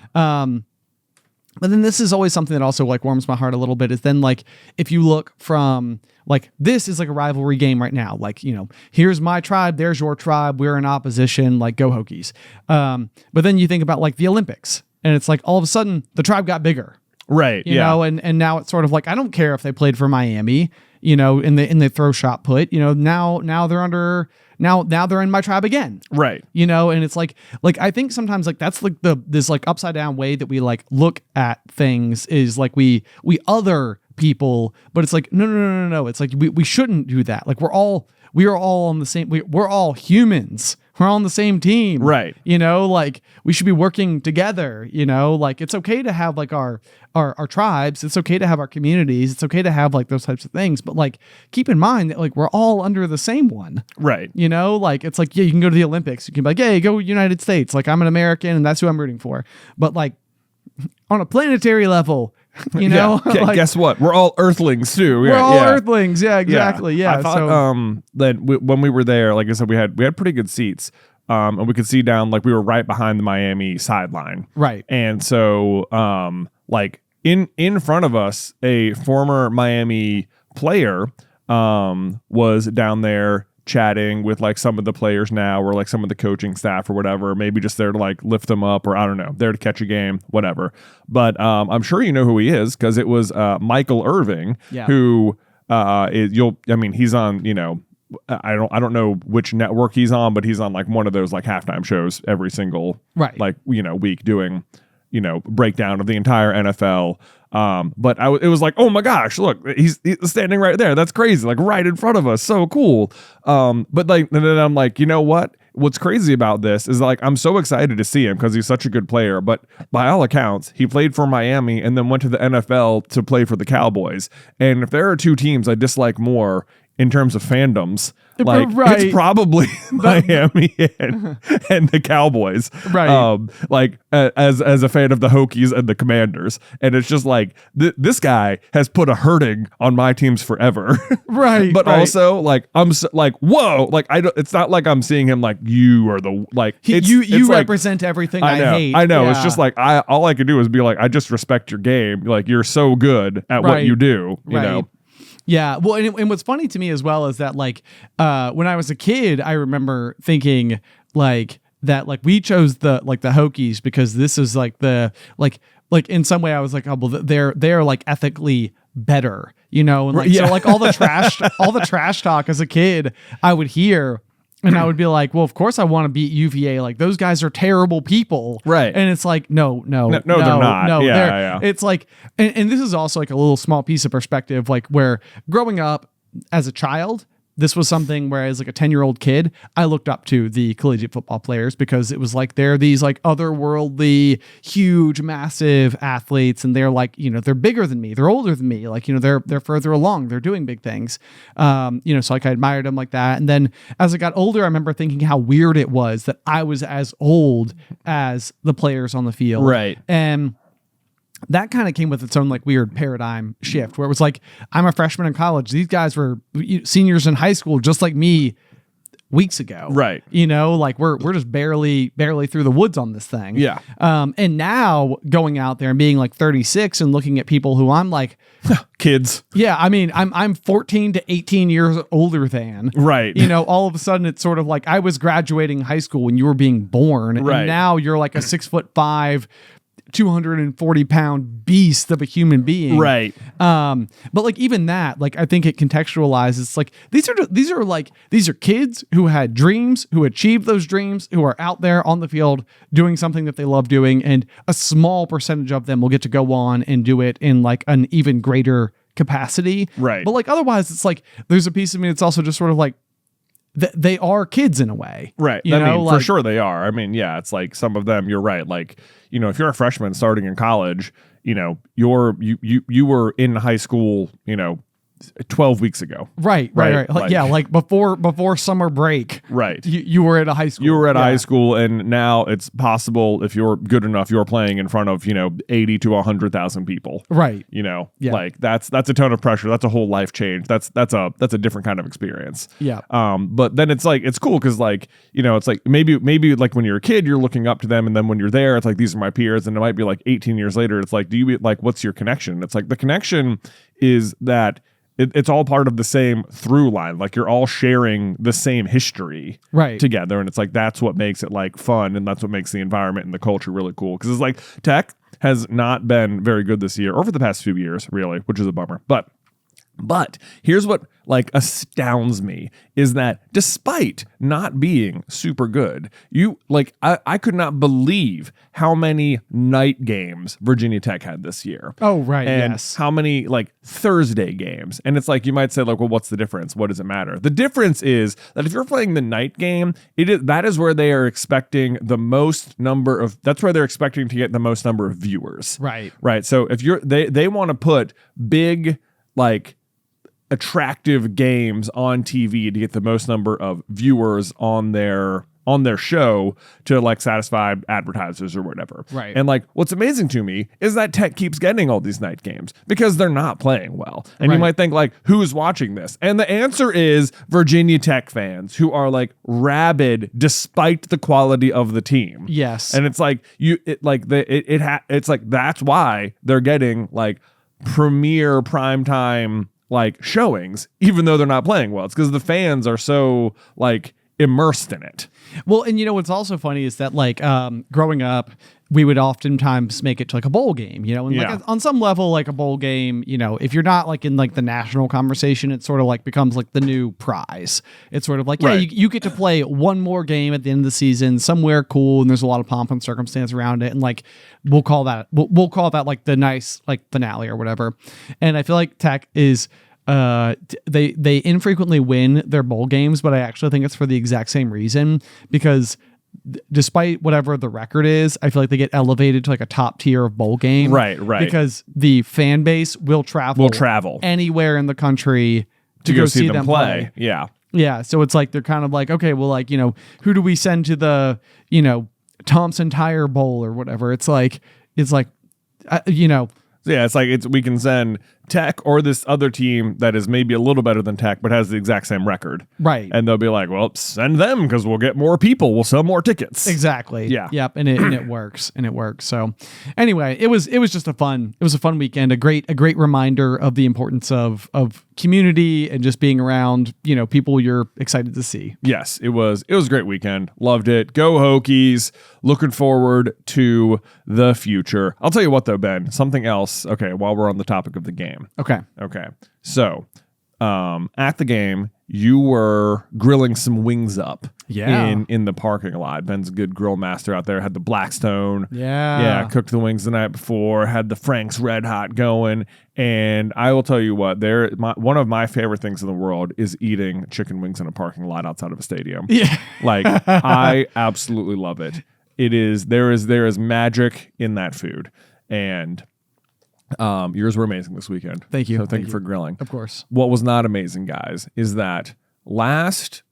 But then this is always something that also like warms my heart a little bit is then like, if you look from like, this is like a rivalry game right now. Like, you know, here's my tribe, there's your tribe, we're in opposition, like go Hokies. But then you think about like the Olympics and it's like all of a sudden the tribe got bigger. Right. You know, and now it's sort of like, I don't care if they played for Miami, you know, in the throw shot put, you know, now they're under, now they're in my tribe again. Right. You know, and it's like I think sometimes like that's like this like upside down way that we like look at things is like we other people, but it's like no. It's like we shouldn't do that. Like we are all on the same, we're all humans. We're all on the same team. Right. You know, like we should be working together, you know, like it's okay to have like our tribes. It's okay to have our communities. It's okay to have like those types of things. But like, keep in mind that like we're all under the same one. Right. You know, like it's like, yeah, you can go to the Olympics. You can be like, hey, go United States. Like I'm an American and that's who I'm rooting for. But like on a planetary level, you know, yeah. like, guess what? We're all Earthlings too. We're all Earthlings. Yeah, exactly. Yeah. I thought that when we were there, like I said, we had pretty good seats. And we could see down, like we were right behind the Miami sideline. Right. And so, like in front of us, a former Miami player, was down there chatting with like some of the players now, or like some of the coaching staff or whatever, maybe just there to like lift them up, or I don't know, there to catch a game, whatever. But, I'm sure you know who he is, because it was, Michael Irving, who, he's on, you know, I don't know which network he's on, but he's on like one of those like halftime shows every single like, you know, week doing, you know, breakdown of the entire NFL. But it was like, oh my gosh, look, he's standing right there. That's crazy. Like right in front of us. So cool. But like, and then I'm like, you know what? What's crazy about this is like, I'm so excited to see him because he's such a good player, but by all accounts, he played for Miami and then went to the NFL to play for the Cowboys. And if there are two teams I dislike more in terms of fandoms. Like Right. it's probably Miami and the Cowboys, Right. like as a fan of the Hokies and the Commanders, and it's just like this guy has put a hurting on my teams forever, Right. but right. also like I'm like whoa, like I don't. It's not like I'm seeing him like you are the like you it's like, represent everything I know, hate. I know. Yeah. It's just like all I could do is be like, I just respect your game. Like you're so good at what Right. you do. You Right. know. Yeah, well, and what's funny to me as well is that like when I was a kid, I remember thinking like that like we chose the Hokies because this is like the like in some way I was like, oh well, they're like ethically better, you know, and like Yeah. so like all the trash talk as a kid I would hear. And I would be like, well, of course I want to beat UVA. Like those guys are terrible people. Right. And it's like, no, they're not. No, Yeah. It's like, and this is also like a little small piece of perspective, like where growing up as a child, this was something where as like a 10-year-old kid, I looked up to the collegiate football players because it was like they're these like otherworldly, huge, massive athletes, and they're like, you know, they're bigger than me, they're older than me, like, you know, they're further along, they're doing big things. You know, so like I admired them like that. And then as I got older, I remember thinking how weird it was that I was as old as the players on the field. Right. And that kind of came with its own like weird paradigm shift where it was like, I'm a freshman in college. These guys were seniors in high school, just like me weeks ago. Right. You know, like we're just barely through the woods on this thing. Yeah. And now going out there and being like 36 and looking at people who I'm like, Kids. yeah, I mean, I'm 14 to 18 years older than. Right. You know, all of a sudden it's sort of like I was graduating high school when you were being born. Right. And now you're like a 6'5", 240-pound beast of a human being. Right. But like even that, like I think it contextualizes like these are kids who had dreams, who achieved those dreams, who are out there on the field doing something that they love doing, and a small percentage of them will get to go on and do it in like an even greater capacity. Right. But like otherwise it's like there's a piece of me that's also just sort of like they are kids in a way. Right. You I know, mean, like, for sure they are. I mean, yeah, it's like some of them, you're right. Like, you know, if you're a freshman starting in college, you know, you were in high school, you know, 12 weeks ago. Right. Like, yeah, like before summer break. Right. You were at a high school. You were at high school, and now it's possible if you're good enough, you're playing in front of, you know, 80 to 100,000 people. Right. You know, Yeah. like that's a ton of pressure. That's a whole life change. That's a different kind of experience. Yeah. But then it's like, it's cool because like, you know, it's like maybe like when you're a kid, you're looking up to them. And then when you're there, it's like, these are my peers. And it might be like 18 years later. It's like, what's your connection? It's like the connection is that it's all part of the same through line. Like you're all sharing the same history together. And it's like, that's what makes it like fun. And that's what makes the environment and the culture really cool. Cause it's like Tech has not been very good this year or for the past few years, really, which is a bummer. But here's what like astounds me is that despite not being super good, I could not believe how many night games Virginia Tech had this year. Oh, right. And yes. how many like Thursday games. And it's like, you might say like, well, what's the difference? What does it matter? The difference is that if you're playing the night game, that is where they are expecting the most number of, that's where they're expecting to get the most number of viewers. Right. Right. So if they want to put big, like, attractive games on TV to get the most number of viewers on their show to like satisfy advertisers or whatever. Right. And like what's amazing to me is that Tech keeps getting all these night games because they're not playing well. And you might think like, who's watching this? And the answer is Virginia Tech fans who are like rabid despite the quality of the team. Yes. And it's like it's like that's why they're getting like premier primetime like showings, even though they're not playing well. It's because the fans are so like immersed in it. Well, and you know what's also funny is that like growing up, we would oftentimes make it to like a bowl game, you know, and like on some level, like a bowl game, you know, if you're not like in like the national conversation, it sort of like becomes like the new prize. It's sort of like, yeah, you get to play one more game at the end of the season somewhere cool, and there's a lot of pomp and circumstance around it, and like we'll call that like the nice like finale or whatever. And I feel like Tech is they infrequently win their bowl games, but I actually think it's for the exact same reason, because despite whatever the record is, I feel like they get elevated to like a top tier of bowl game. Right. Because the fan base will travel Will travel anywhere in the country to go see them play. Yeah. Yeah. So it's like they're kind of like, okay, well, like, who do we send to the, Thompson Tire Bowl or whatever? It's like, Yeah, it's like we can send Tech or this other team that is maybe a little better than Tech, but has the exact same record. Right. And they'll be like, well, send them because we'll get more people. We'll sell more tickets. Exactly. Yeah. Yep. And it works. And it works. So anyway, it was just a fun weekend. A great reminder of the importance of community and just being around, people you're excited to see. Yes, it was a great weekend. Loved it. Go Hokies. Looking forward to the future. I'll tell you what though, Ben, something else. Okay. While we're on the topic of the game. Okay. So, at the game, you were grilling some wings up. Yeah. In the parking lot. Ben's a good grill master out there. Had the Blackstone. Yeah. Cooked the wings the night before. Had the Frank's Red Hot going. And I will tell you what, one of my favorite things in the world is eating chicken wings in a parking lot outside of a stadium. Yeah. Like I absolutely love it. There is magic in that food. And yours were amazing this weekend. Thank you. So thank you for grilling. Of course. What was not amazing, guys, is that last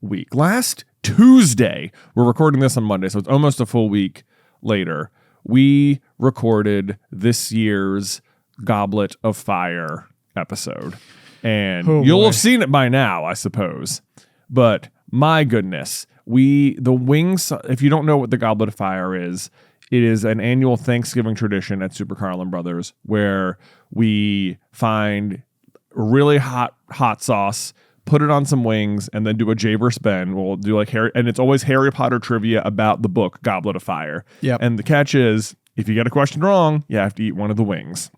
Tuesday, we're recording this on Monday, so it's almost a full week later, we recorded this year's Goblet of Fire episode. And you'll have seen it by now, I suppose. But my goodness, the wings, if you don't know what the Goblet of Fire is, it is an annual Thanksgiving tradition at Super Carlin Brothers where we find really hot sauce, put it on some wings, and then do a Jay vs. Ben. We'll do like and it's always Harry Potter trivia about the book Goblet of Fire. Yep. And the catch is, if you get a question wrong, you have to eat one of the wings.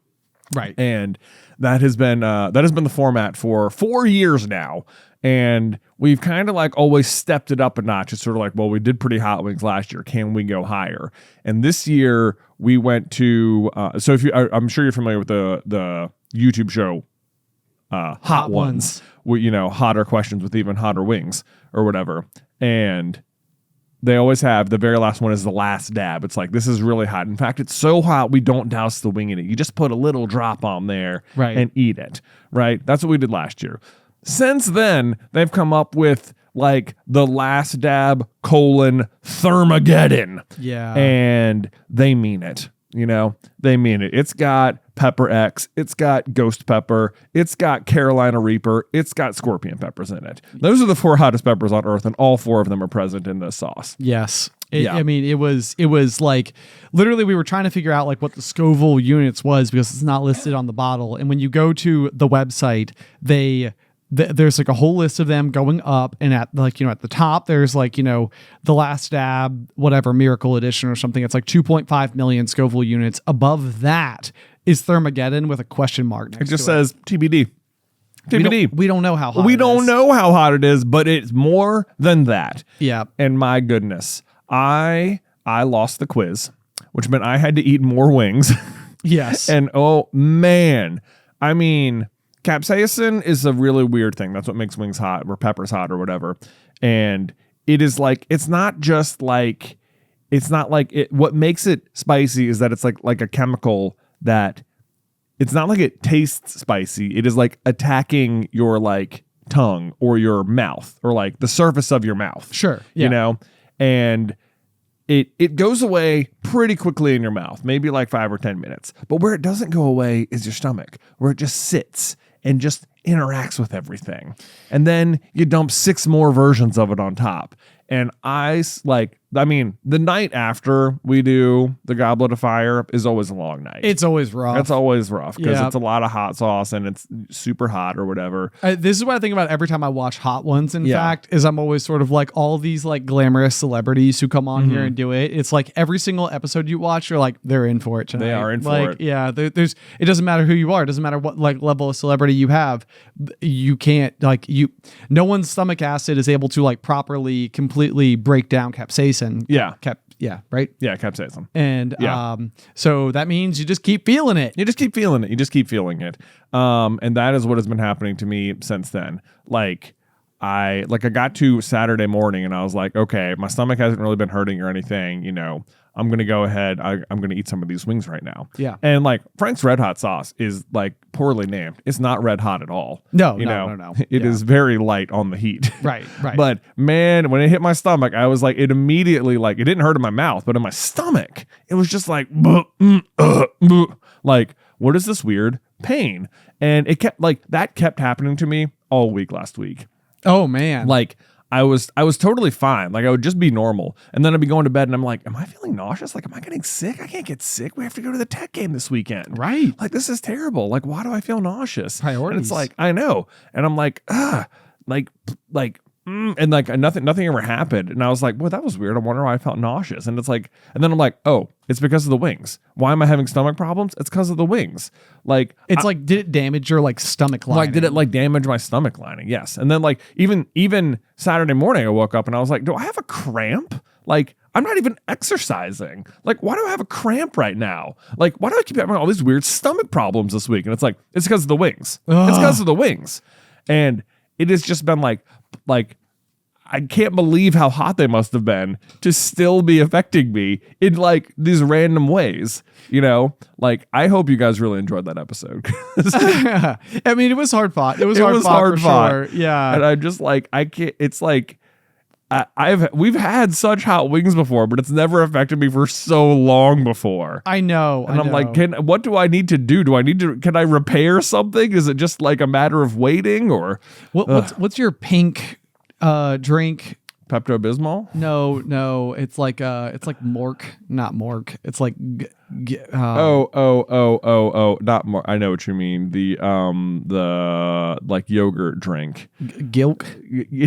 Right. And that has been the format for 4 years now. And we've kind of like always stepped it up a notch. It's sort of like, well, we did pretty hot wings last year. Can we go higher? And this year we went to, so I'm sure you're familiar with the YouTube show, Hot Ones, where, hotter questions with even hotter wings or whatever. And they always have the very last one is the last dab. It's like, this is really hot. In fact, it's so hot, we don't douse the wing in it. You just put a little drop on there and eat it. Right. That's what we did last year. Since then, they've come up with like the last dab : Thermageddon. Yeah. And they mean it. They mean it. It's got Pepper X. It's got Ghost Pepper. It's got Carolina Reaper. It's got Scorpion Peppers in it. Those are the 4 hottest peppers on earth, and all 4 of them are present in this sauce. Yes. I mean, it was like literally we were trying to figure out like what the Scoville units was because it's not listed on the bottle. And when you go to the website, there's like a whole list of them going up, and at like, at the top, there's like, the last dab, whatever, Miracle Edition or something. It's like 2.5 million Scoville units. Above that is Thermageddon with a question mark next to it. It just says TBD. TBD. We don't know how hot We don't know how hot it is, but it's more than that. Yeah. And my goodness, I lost the quiz, which meant I had to eat more wings. Yes. And oh man, I mean, capsaicin is a really weird thing. That's what makes wings hot, or peppers hot, or whatever. And it is like, it's not like it. What makes it spicy is that it's like a chemical that it's not like it tastes spicy. It is like attacking your like tongue or your mouth or like the surface of your mouth. Sure. Yeah. And it goes away pretty quickly in your mouth, maybe like 5 or 10 minutes. But where it doesn't go away is your stomach, where it just sits and just interacts with everything. And then you dump 6 more versions of it on top. And the night after we do the Goblet of Fire is always a long night. It's always rough. It's always rough because it's a lot of hot sauce and it's super hot or whatever. This is what I think about every time I watch Hot Ones, in fact, is I'm always sort of like all these like glamorous celebrities who come on here and do it. It's like every single episode you watch, you're like, they're in for it tonight. They are in for it. Yeah. It doesn't matter who you are. It doesn't matter what like level of celebrity you have. You can't no one's stomach acid is able to like properly, completely break down capsaicin. Yeah. Right? Yeah, capsaicin. And so that means you just keep feeling it. You just keep feeling it. You just keep feeling it. And that is what has been happening to me since then. I got to Saturday morning and I was like, okay, my stomach hasn't really been hurting or anything, I'm gonna go ahead. I'm gonna eat some of these wings right now. Yeah. And like Frank's Red Hot sauce is like poorly named. It's not red hot at all. No. It is very light on the heat. Right. But man, when it hit my stomach, I was like, it immediately, like, it didn't hurt in my mouth, but in my stomach, it was just like, like, what is this weird pain? And it kept happening to me all week last week. Oh man. Like, I was totally fine. Like, I would just be normal. And then I'd be going to bed and I'm like, am I feeling nauseous? Like, am I getting sick? I can't get sick. We have to go to the tech game this weekend. Right. Like, this is terrible. Like, why do I feel nauseous? Priorities. And it's like, I know. And I'm like, and like nothing ever happened. And I was like, well, that was weird. I wonder why I felt nauseous. And it's like, and then I'm like, oh, it's because of the wings. Why am I having stomach problems? It's because of the wings. Like, it's like, did it damage your like stomach lining? Like, did it like damage my stomach lining? Yes. And then like even Saturday morning, I woke up and I was like, do I have a cramp? Like, I'm not even exercising. Like, why do I have a cramp right now? Like, why do I keep having all these weird stomach problems this week? And it's like, it's because of the wings. Ugh. It's because of the wings. And it has just been like, I can't believe how hot they must have been to still be affecting me in like these random ways, you know? Like, I hope you guys really enjoyed that episode. I mean, it was hard fought. It was hard fought. Sure. Yeah. And I'm just like, I can't, it's like, we've had such hot wings before, but it's never affected me for so long before. I know. And I'm like, what do I need to do? Can I repair something? Is it just like a matter of waiting or what's your pink drink? Pepto-Bismol? No, it's like Mork, not Mork. It's like not more. I know what you mean. The like yogurt drink. Gilk?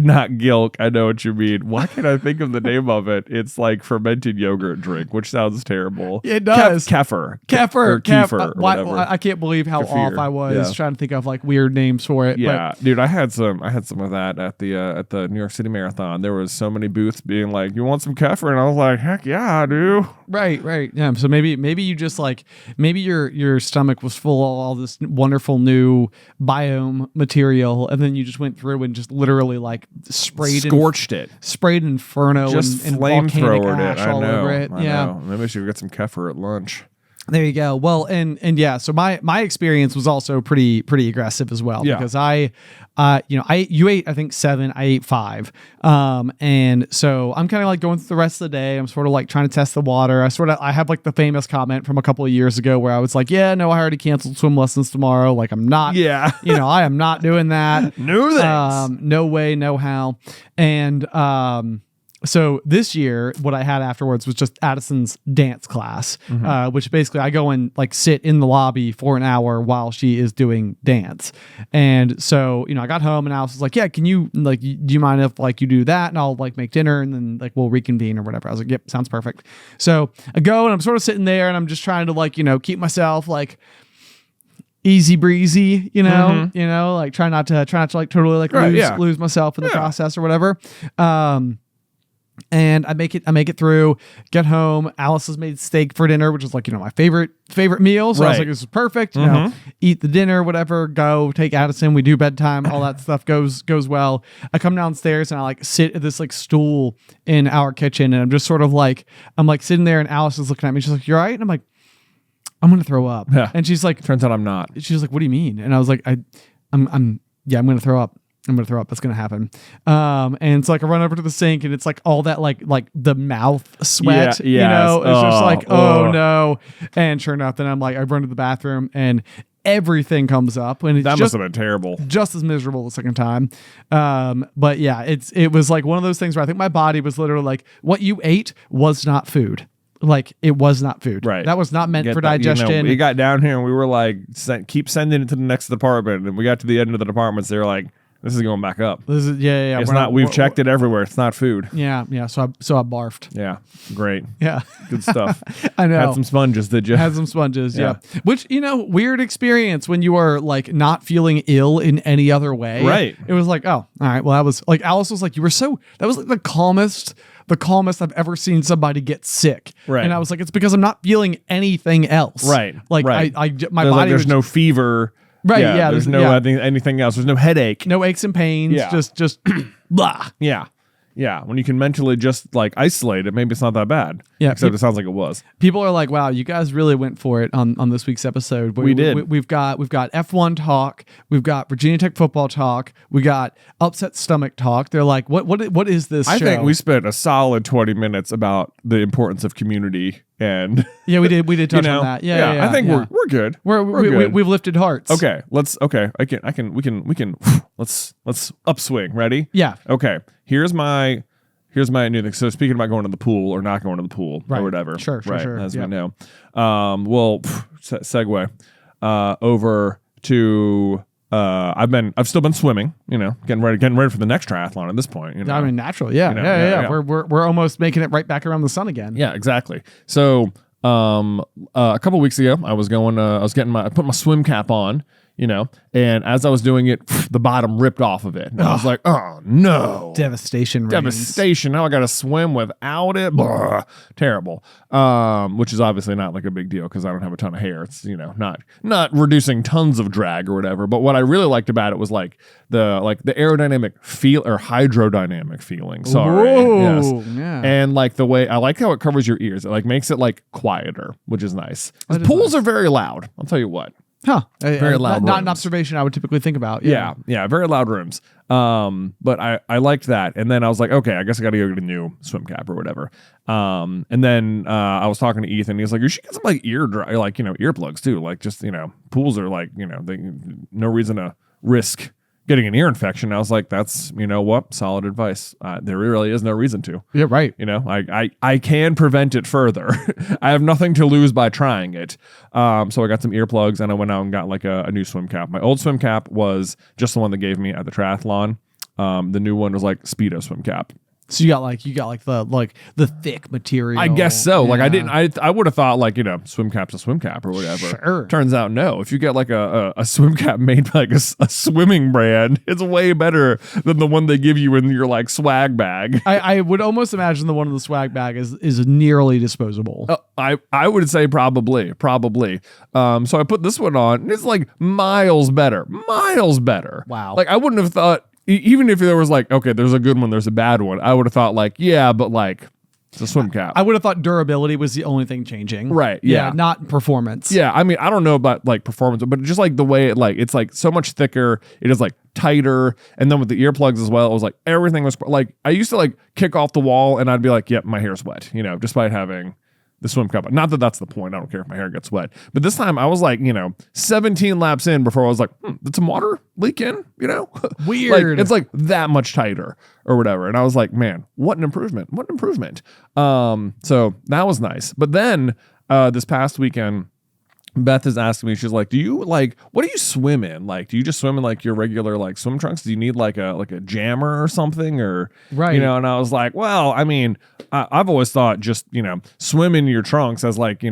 Not Gilk. I know what you mean. Why can't I think of the name of it? It's like fermented yogurt drink, which sounds terrible. It does. Kefir. Kefir. Whatever. I can't believe how Kefir. off I was trying to think of like weird names for it. Yeah, dude, I had some of that at the New York City Marathon. There was so many booths being like, "You want some kefir?" And I was like, "Heck yeah, I do." Right. Yeah. So maybe you just like, maybe your stomach was full of all this wonderful new biome material, and then you just went through and just literally like scorched it, sprayed inferno, just and volcanic flamethrowered ash all over it. I know. Maybe I should get some kefir at lunch. There you go. Well, and yeah, so my experience was also pretty aggressive as well, because you ate, I think 7, I ate 5. And so I'm kind of like going through the rest of the day. I'm sort of like trying to test the water. I have like the famous comment from a couple of years ago where I was like, yeah, no, I already canceled swim lessons tomorrow. Like I'm not, I am not doing that. No thanks. No way, no how. And, so this year, what I had afterwards was just Addison's dance class, which basically I go and like sit in the lobby for an hour while she is doing dance. And so, I got home and Alice was like, yeah, can you like, do you mind if like you do that? And I'll like make dinner and then like we'll reconvene or whatever. I was like, yep, sounds perfect. So I go and I'm sort of sitting there and I'm just trying to like, keep myself like easy breezy, like try not to like totally like lose myself in the process or whatever. And I make it through, get home. Alice has made steak for dinner, which is like, my favorite meal. So I was like, this is perfect. Eat the dinner, whatever, go take Addison. We do bedtime. All that stuff goes well. I come downstairs and I like sit at this like stool in our kitchen. And I'm just sort of like, I'm like sitting there and Alice is looking at me. She's like, you're right. And I'm like, I'm going to throw up. Yeah. And she's like, turns out I'm not. She's like, what do you mean? And I was like, I'm going to throw up. I'm going to throw up. That's going to happen. And so like I run over to the sink and it's like all that like the mouth sweat, it's just like, oh no. And sure enough, then I'm like, I run to the bathroom and everything comes up and that must have been terrible. Just as miserable the second time. But yeah, it was like one of those things where I think my body was literally like, what you ate was not food. Like it was not food. Right. That was not meant for digestion. We got down here and we were like, keep sending it to the next department. And we got to the end of the departments. They were like, this is going back up. This is It's not. We've checked it everywhere. It's not food. Yeah. So I barfed. Yeah, great. Yeah, good stuff. I know. Had some sponges, did you? Had some sponges. Yeah. Which weird experience when you are like not feeling ill in any other way. Right. It was like, oh, all right. Well, that was like Alice was like, that was like the calmest I've ever seen somebody get sick. Right. And I was like, it's because I'm not feeling anything else. Right. Like right. My body. There's no fever. Right. Yeah. There's no anything else. There's no headache. No aches and pains. Yeah. Just blah. Yeah. Yeah, when you can mentally just like isolate it, maybe it's not that bad. Yeah, except it sounds like it was. People are like, "Wow, you guys really went for it on this week's episode." We did. We've got F1 talk. We've got Virginia Tech football talk. We got upset stomach talk. They're like, "What is this?" I show? think we spent a solid 20 minutes about the importance of community and yeah, we did touch on that. Yeah, I think we're good. We're good. We've lifted hearts. Okay, we can let's upswing. Ready? Yeah. Okay. Here's my new thing. So speaking about going to the pool or not going to the pool or whatever. Sure. As we know. Segue over to I've still been swimming, getting ready for the next triathlon at this point. I mean, natural. Yeah. We're almost making it right back around the sun again. Yeah, exactly. So a couple weeks ago, I put my swim cap on, and as I was doing it, the bottom ripped off of it. And I was like, oh no. Devastation. Now I got to swim without it. Blah. Terrible. Which is obviously not like a big deal because I don't have a ton of hair. It's, not reducing tons of drag or whatever. But what I really liked about it was like the aerodynamic feel or hydrodynamic feeling. Sorry. Whoa, yes. Yeah. And like the way I like how it covers your ears. It like makes it like quieter, which is nice. Pools are very loud. I'll tell you what. Huh. Very loud. Not an observation I would typically think about. Yeah, very loud rooms. But I liked that. And then I was like, okay, I guess I got to go get a new swim cap or whatever. And then I was talking to Ethan. He was like, you should get some like earplugs too. Like just, pools are like, no reason to risk getting an ear infection. And I was like, that's, solid advice. There really is no reason to. Yeah, right. I can prevent it further. I have nothing to lose by trying it. So I got some earplugs and I went out and got like a new swim cap. My old swim cap was just the one they gave me at the triathlon. The new one was like Speedo swim cap. So you got the thick material. I guess so. Yeah. Like I would have thought like, swim cap's a swim cap or whatever. Sure. Turns out no. If you get like a swim cap made by like a swimming brand, it's way better than the one they give you in your like swag bag. I would almost imagine the one in the swag bag is nearly disposable. I would say probably. So I put this one on and it's like miles better. Wow. Like I wouldn't have thought, even if there was like, okay, there's a good one, there's a bad one, I would have thought like, yeah, but like it's a swim cap. I would have thought durability was the only thing changing. Right. Yeah. Not performance. Yeah. I mean, I don't know about like performance, but just like the way it's like so much thicker. It is like tighter. And then with the earplugs as well, it was like everything was like, I used to like kick off the wall and I'd be like, yep, my hair's wet, despite having the swim cap. Not that that's the point. I don't care if my hair gets wet. But this time I was like, 17 laps in before I was like, did some water leak in? Weird. Like, it's like that much tighter or whatever. And I was like, man, what an improvement. So that was nice. But then this past weekend, Beth is asking me, she's like, what do you swim in? Like, do you just swim in like your regular like swim trunks? Do you need like a jammer or something or, right. And I was like, well, I mean, I've always thought just, swim in your trunks as like,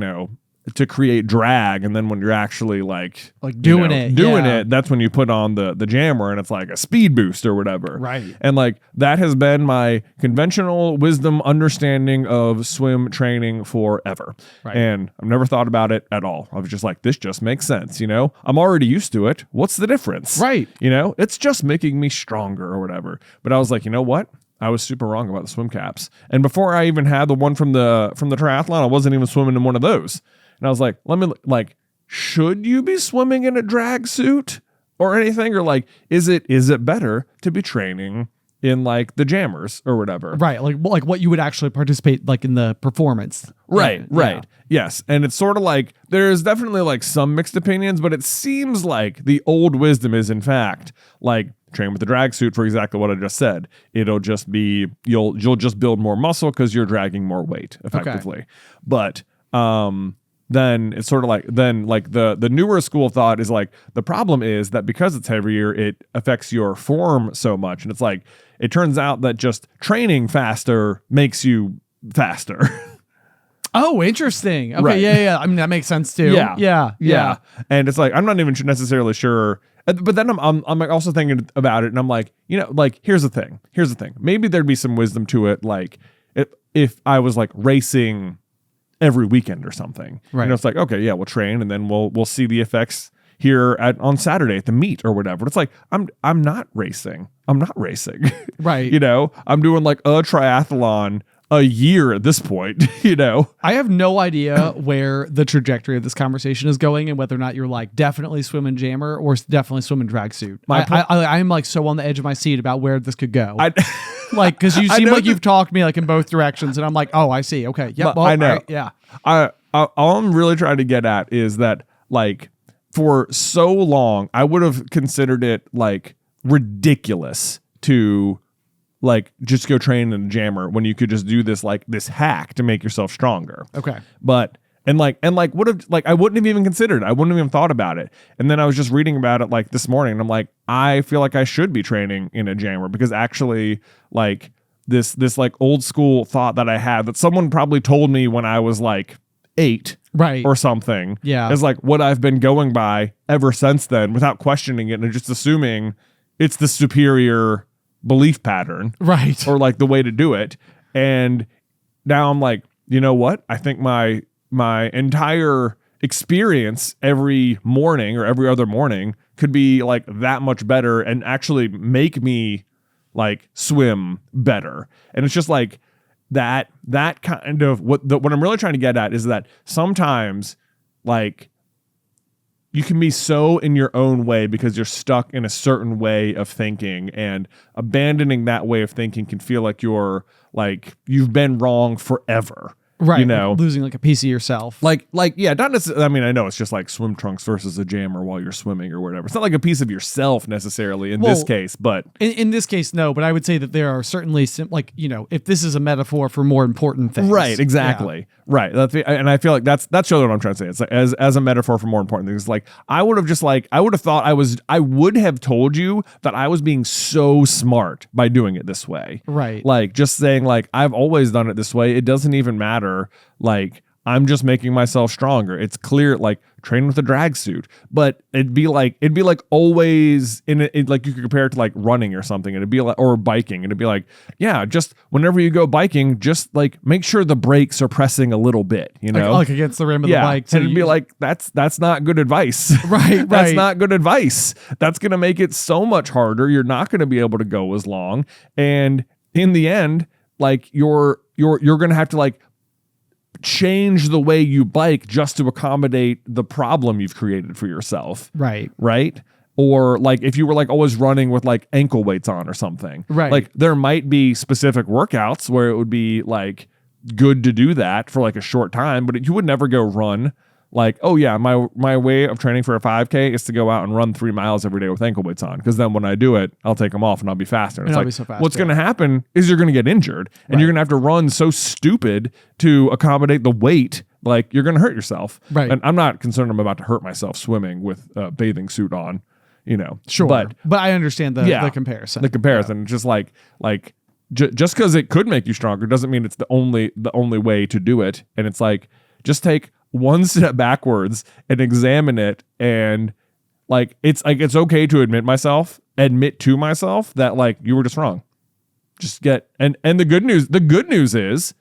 to create drag. And then when you're actually like doing it, that's when you put on the jammer and it's like a speed boost or whatever. Right. And like that has been my conventional wisdom understanding of swim training forever. Right. And I've never thought about it at all. I was just like, this just makes sense. I'm already used to it. What's the difference? Right. It's just making me stronger or whatever. But I was like, you know what? I was super wrong about the swim caps. And before I even had the one from the triathlon, I wasn't even swimming in one of those. And I was like, should you be swimming in a drag suit or anything? Or like, is it better to be training in like the jammers or whatever? Right. Like what you would actually participate like in the performance. Right. Yeah. Yes. And it's sort of like, there's definitely like some mixed opinions, but it seems like the old wisdom is in fact like train with the drag suit for exactly what I just said. It'll just be, you'll just build more muscle because you're dragging more weight effectively. Okay. But, then it's sort of like the newer school of thought is like the problem is that because it's heavier, it affects your form so much. And it's like, it turns out that just training faster makes you faster. Oh, interesting. Okay. Right. Yeah. I mean, that makes sense too. Yeah. And it's like, I'm not even necessarily sure. But then I'm like also thinking about it and I'm like, like, here's the thing. Maybe there'd be some wisdom to it. Like if I was like racing every weekend or something, right. It's like, okay, yeah, we'll train and then we'll see the effects, here on Saturday at the meet or whatever. It's like, I'm not racing. Right. You know, I'm doing like a triathlon a year at this point, you know. I have no idea where the trajectory of this conversation is going and whether or not you're like definitely swim in jammer or definitely swim in drag suit. I'm like so on the edge of my seat about where this could go. Like, because you seem like you've talked me like in both directions, and I'm like, oh, I see. Okay, yeah, well, I know. right, yeah. All I'm really trying to get at is that, like, for so long, I would have considered it like ridiculous to like just go train in a jammer when you could just do this hack to make yourself stronger. Okay. But would have like I wouldn't have even considered it. I wouldn't have even thought about it. And then I was just reading about it like this morning, and I'm like, I feel like I should be training in a jammer, because actually like this like old school thought that I had that someone probably told me when I was like 8 right or something, yeah, is like what I've been going by ever since then without questioning it and just assuming it's the superior belief pattern, right, or like the way to do it. And now I'm like, you know what? I think my entire experience every morning or every other morning could be like that much better and actually make me like swim better. And it's just like that kind of what I'm really trying to get at is that sometimes like you can be so in your own way because you're stuck in a certain way of thinking, and abandoning that way of thinking can feel like you've been wrong forever. Right. You know, like losing like a piece of yourself. Like, yeah, not necessarily. I mean, I know it's just like swim trunks versus a jammer while you're swimming or whatever. It's not like a piece of yourself necessarily in this case, but in this case, no. But I would say that there are certainly like, you know, if this is a metaphor for more important things. Right. Exactly. Yeah. Right. And I feel like that's really what I'm trying to say. It's like as a metaphor for more important things. Like I would have told you that I was being so smart by doing it this way. Right. Like just saying like, I've always done it this way. It doesn't even matter. Like I'm just making myself stronger. It's clear, like train with a drag suit, but it'd be like always in it, like you could compare it to like running or something. It'd be like, or biking. It'd be like, yeah, just whenever you go biking, just like make sure the brakes are pressing a little bit, you know, like against the rim of the bike. So and it'd be like, that's not good advice. Right. That's not good advice. That's going to make it so much harder. You're not going to be able to go as long. And in the end, like you're going to have to like change the way you bike just to accommodate the problem you've created for yourself. Right. Right. Or like if you were like always running with like ankle weights on or something. Right. Like there might be specific workouts where it would be like good to do that for like a short time, but you would never go run. Like, oh yeah, my way of training for a 5K is to go out and run 3 miles every day with ankle weights on, because then when I do it, I'll take them off and I'll be faster. And it's like, so fast, what's going to happen is you're going to get injured, and you're going to have to run so stupid to accommodate the weight. Like you're going to hurt yourself. Right. And I'm not concerned I'm about to hurt myself swimming with a bathing suit on, you know. Sure. But I understand the comparison. The comparison, just like just because it could make you stronger doesn't mean it's the only way to do it. And it's like, just take one step backwards and examine it, and like it's okay to admit to myself that like you were just wrong. Just get and the good news is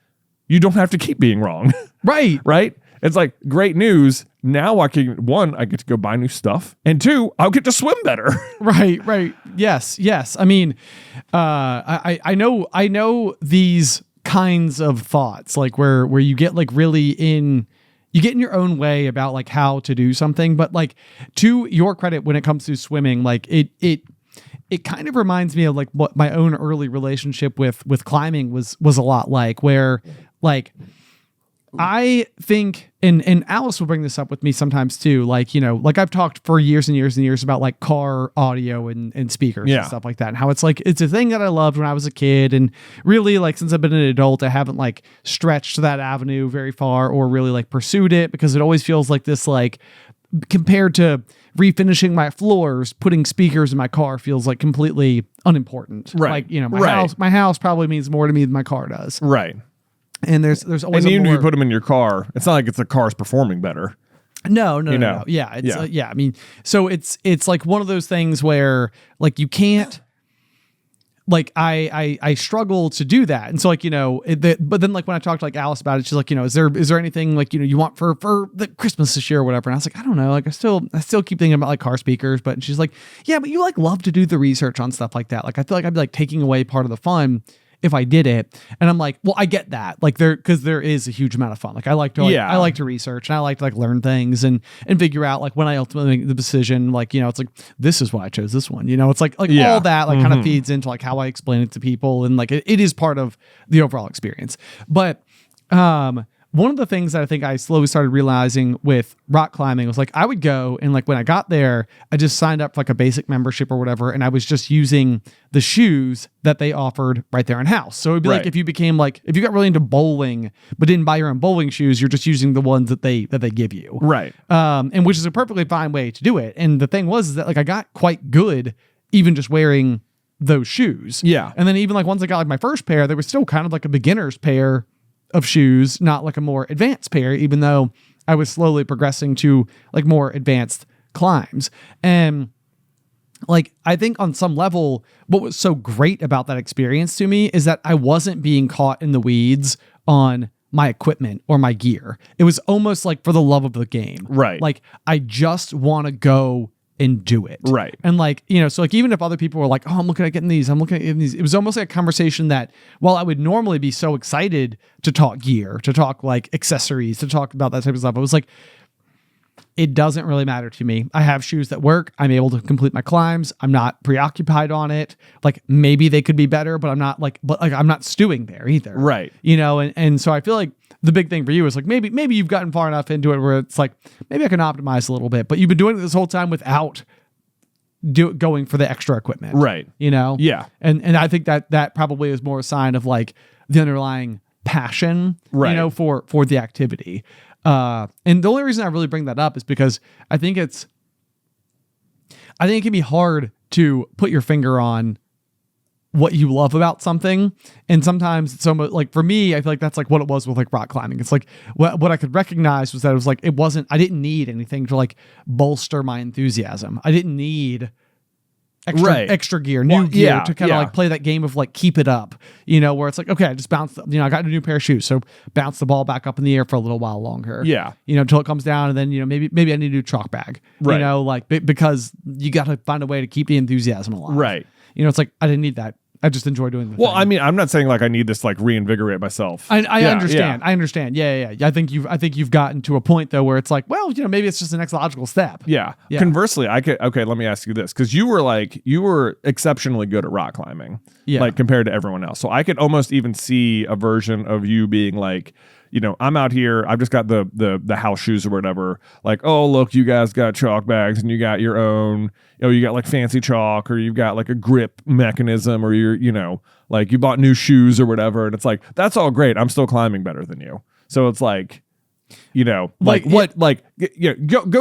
you don't have to keep being wrong. Right. Right? It's like great news. Now I get to go buy new stuff, and 2, I'll get to swim better. Right. Yes. I mean, I know these kinds of thoughts, like where you get like really you get in your own way about like how to do something, but like to your credit, when it comes to swimming, like it kind of reminds me of like what my own early relationship with climbing was a lot like, where like I think, and Alice will bring this up with me sometimes too, like, you know, like I've talked for years and years and years about like car audio and speakers and stuff like that, and how it's like, it's a thing that I loved when I was a kid, and really like since I've been an adult, I haven't like stretched that avenue very far or really like pursued it, because it always feels like this, like compared to refinishing my floors, putting speakers in my car feels like completely unimportant. Right. Like, you know, my house probably means more to me than my car does. Right. And there's always, and even if you put them in your car, it's not like the car's performing better. No. Yeah. Yeah. I mean, so it's like one of those things where like you can't, like I struggle to do that. And so like, but then like when I talked to like Alice about it, she's like, is there anything like, you want for the Christmas this year or whatever? And I was like, I don't know. Like I still keep thinking about like car speakers, but she's like, yeah, but you like love to do the research on stuff like that. Like I feel like I'd be like taking away part of the fun if I did it. And I'm like, well, I get that. Like because there is a huge amount of fun. Like I like to I like to research and I like to like learn things and figure out like when I ultimately make the decision, like, it's like, this is why I chose this one, it's like all that like kind of feeds into like how I explain it to people. And like, it is part of the overall experience. But, one of the things that I think I slowly started realizing with rock climbing was like I would go and like when I got there, I just signed up for like a basic membership or whatever. And I was just using the shoes that they offered right there in house. So it'd be like if you got really into bowling, but didn't buy your own bowling shoes, you're just using the ones that they give you. Right. And which is a perfectly fine way to do it. And the thing was is that like I got quite good even just wearing those shoes. Yeah. And then even like once I got like my first pair, there was still kind of like a beginner's pair of shoes, not like a more advanced pair, even though I was slowly progressing to like more advanced climbs. And like, I think on some level, what was so great about that experience to me is that I wasn't being caught in the weeds on my equipment or my gear. It was almost like for the love of the game. Right. Like I just want to go and do it. Right. And like, so like even if other people were like, oh, I'm looking at getting these, it was almost like a conversation that while I would normally be so excited to talk gear, to talk like accessories, to talk about that type of stuff, I was like, it doesn't really matter to me. I have shoes that work. I'm able to complete my climbs. I'm not preoccupied on it. Like maybe they could be better, but I'm not stewing there either. Right. And so I feel like the big thing for you is like, maybe you've gotten far enough into it where it's like, maybe I can optimize a little bit, but you've been doing it this whole time without going for the extra equipment. Right. Yeah. And I think that probably is more a sign of like the underlying passion, right. For the activity. And the only reason I really bring that up is because I think it can be hard to put your finger on what you love about something. And sometimes it's almost like, for me, I feel like that's like what it was with like rock climbing. It's like what I could recognize was that it was like, I didn't need anything to like bolster my enthusiasm. I didn't need extra gear, new gear to kind of like play that game of like, keep it up, where it's like, okay, I just bounced, I got a new pair of shoes. So bounce the ball back up in the air for a little while longer. Yeah. Until it comes down and then, maybe I need a new chalk bag, right. Because you got to find a way to keep the enthusiasm alive. Right. It's like, I didn't need that. I just enjoy doing the thing. I mean, I'm not saying like I need this like reinvigorate myself. I understand. I understand. Yeah. I think you've gotten to a point though where it's like, well, maybe it's just the next logical step. Yeah. Conversely, let me ask you this, because you were exceptionally good at rock climbing, like compared to everyone else. So I could almost even see a version of you being like, I'm out here, I've just got the house shoes or whatever. Like, oh, look, you guys got chalk bags and you got your own, you got like fancy chalk, or you've got like a grip mechanism, or like you bought new shoes or whatever. And it's like, that's all great. I'm still climbing better than you. So it's like, go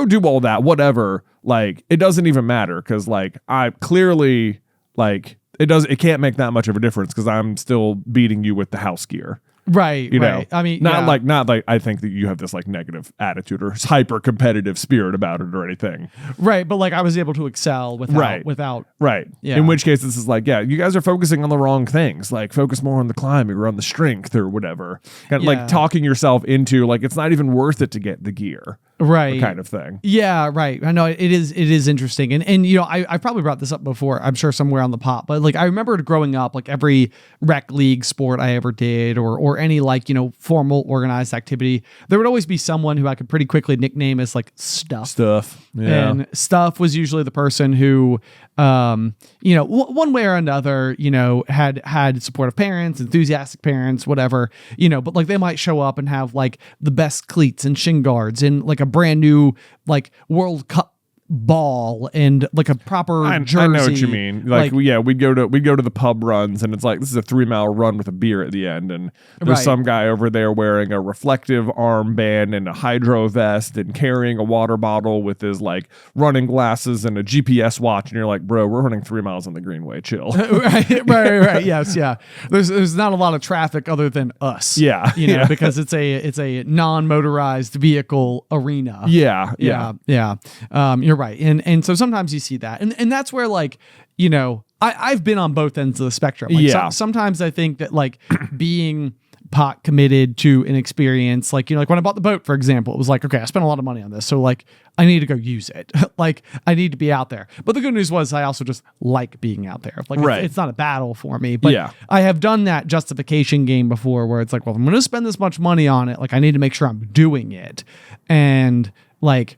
do all that, whatever. Like, it doesn't even matter. Cause like, I clearly like, it can't make that much of a difference because I'm still beating you with the house gear. Right. Right. I mean, not like I think that you have this like negative attitude or hyper competitive spirit about it or anything. Right. But like I was able to excel without. Right. Yeah. In which case this is like, you guys are focusing on the wrong things. Like focus more on the climbing or on the strength or whatever. Kind of like talking yourself into like, it's not even worth it to get the gear. Right. Kind of thing. Yeah. Right. I know it is interesting. And I probably brought this up before, I'm sure somewhere on the pop, but like I remember growing up, like every rec league sport I ever did or any like, formal organized activity, there would always be someone who I could pretty quickly nickname as like Stuff. Yeah. And Stuff was usually the person who, one way or another, had supportive parents, enthusiastic parents, whatever, but like they might show up and have like the best cleats and shin guards and like a brand new like World Cup ball and like a proper jersey. I know what you mean. We'd go to the pub runs and it's like, this is a 3-mile run with a beer at the end, and there's some guy over there wearing a reflective armband and a hydro vest and carrying a water bottle with his like running glasses and a GPS watch, and you're like, bro, we're running 3 miles on the Greenway, chill. right. Yes, yeah. There's not a lot of traffic other than us. Yeah. Because it's a non-motorized vehicle arena. Yeah. You're right. And so sometimes you see that. And that's where like, I've been on both ends of the spectrum. Like Yeah. Sometimes I think that like being pot committed to an experience, like, like when I bought the boat, for example, it was like, okay, I spent a lot of money on this. So like, I need to go use it. Like I need to be out there. But the good news was I also just like being out there. Like it's not a battle for me, but I have done that justification game before where it's like, well, if I'm going to spend this much money on it, like I need to make sure I'm doing it. And like,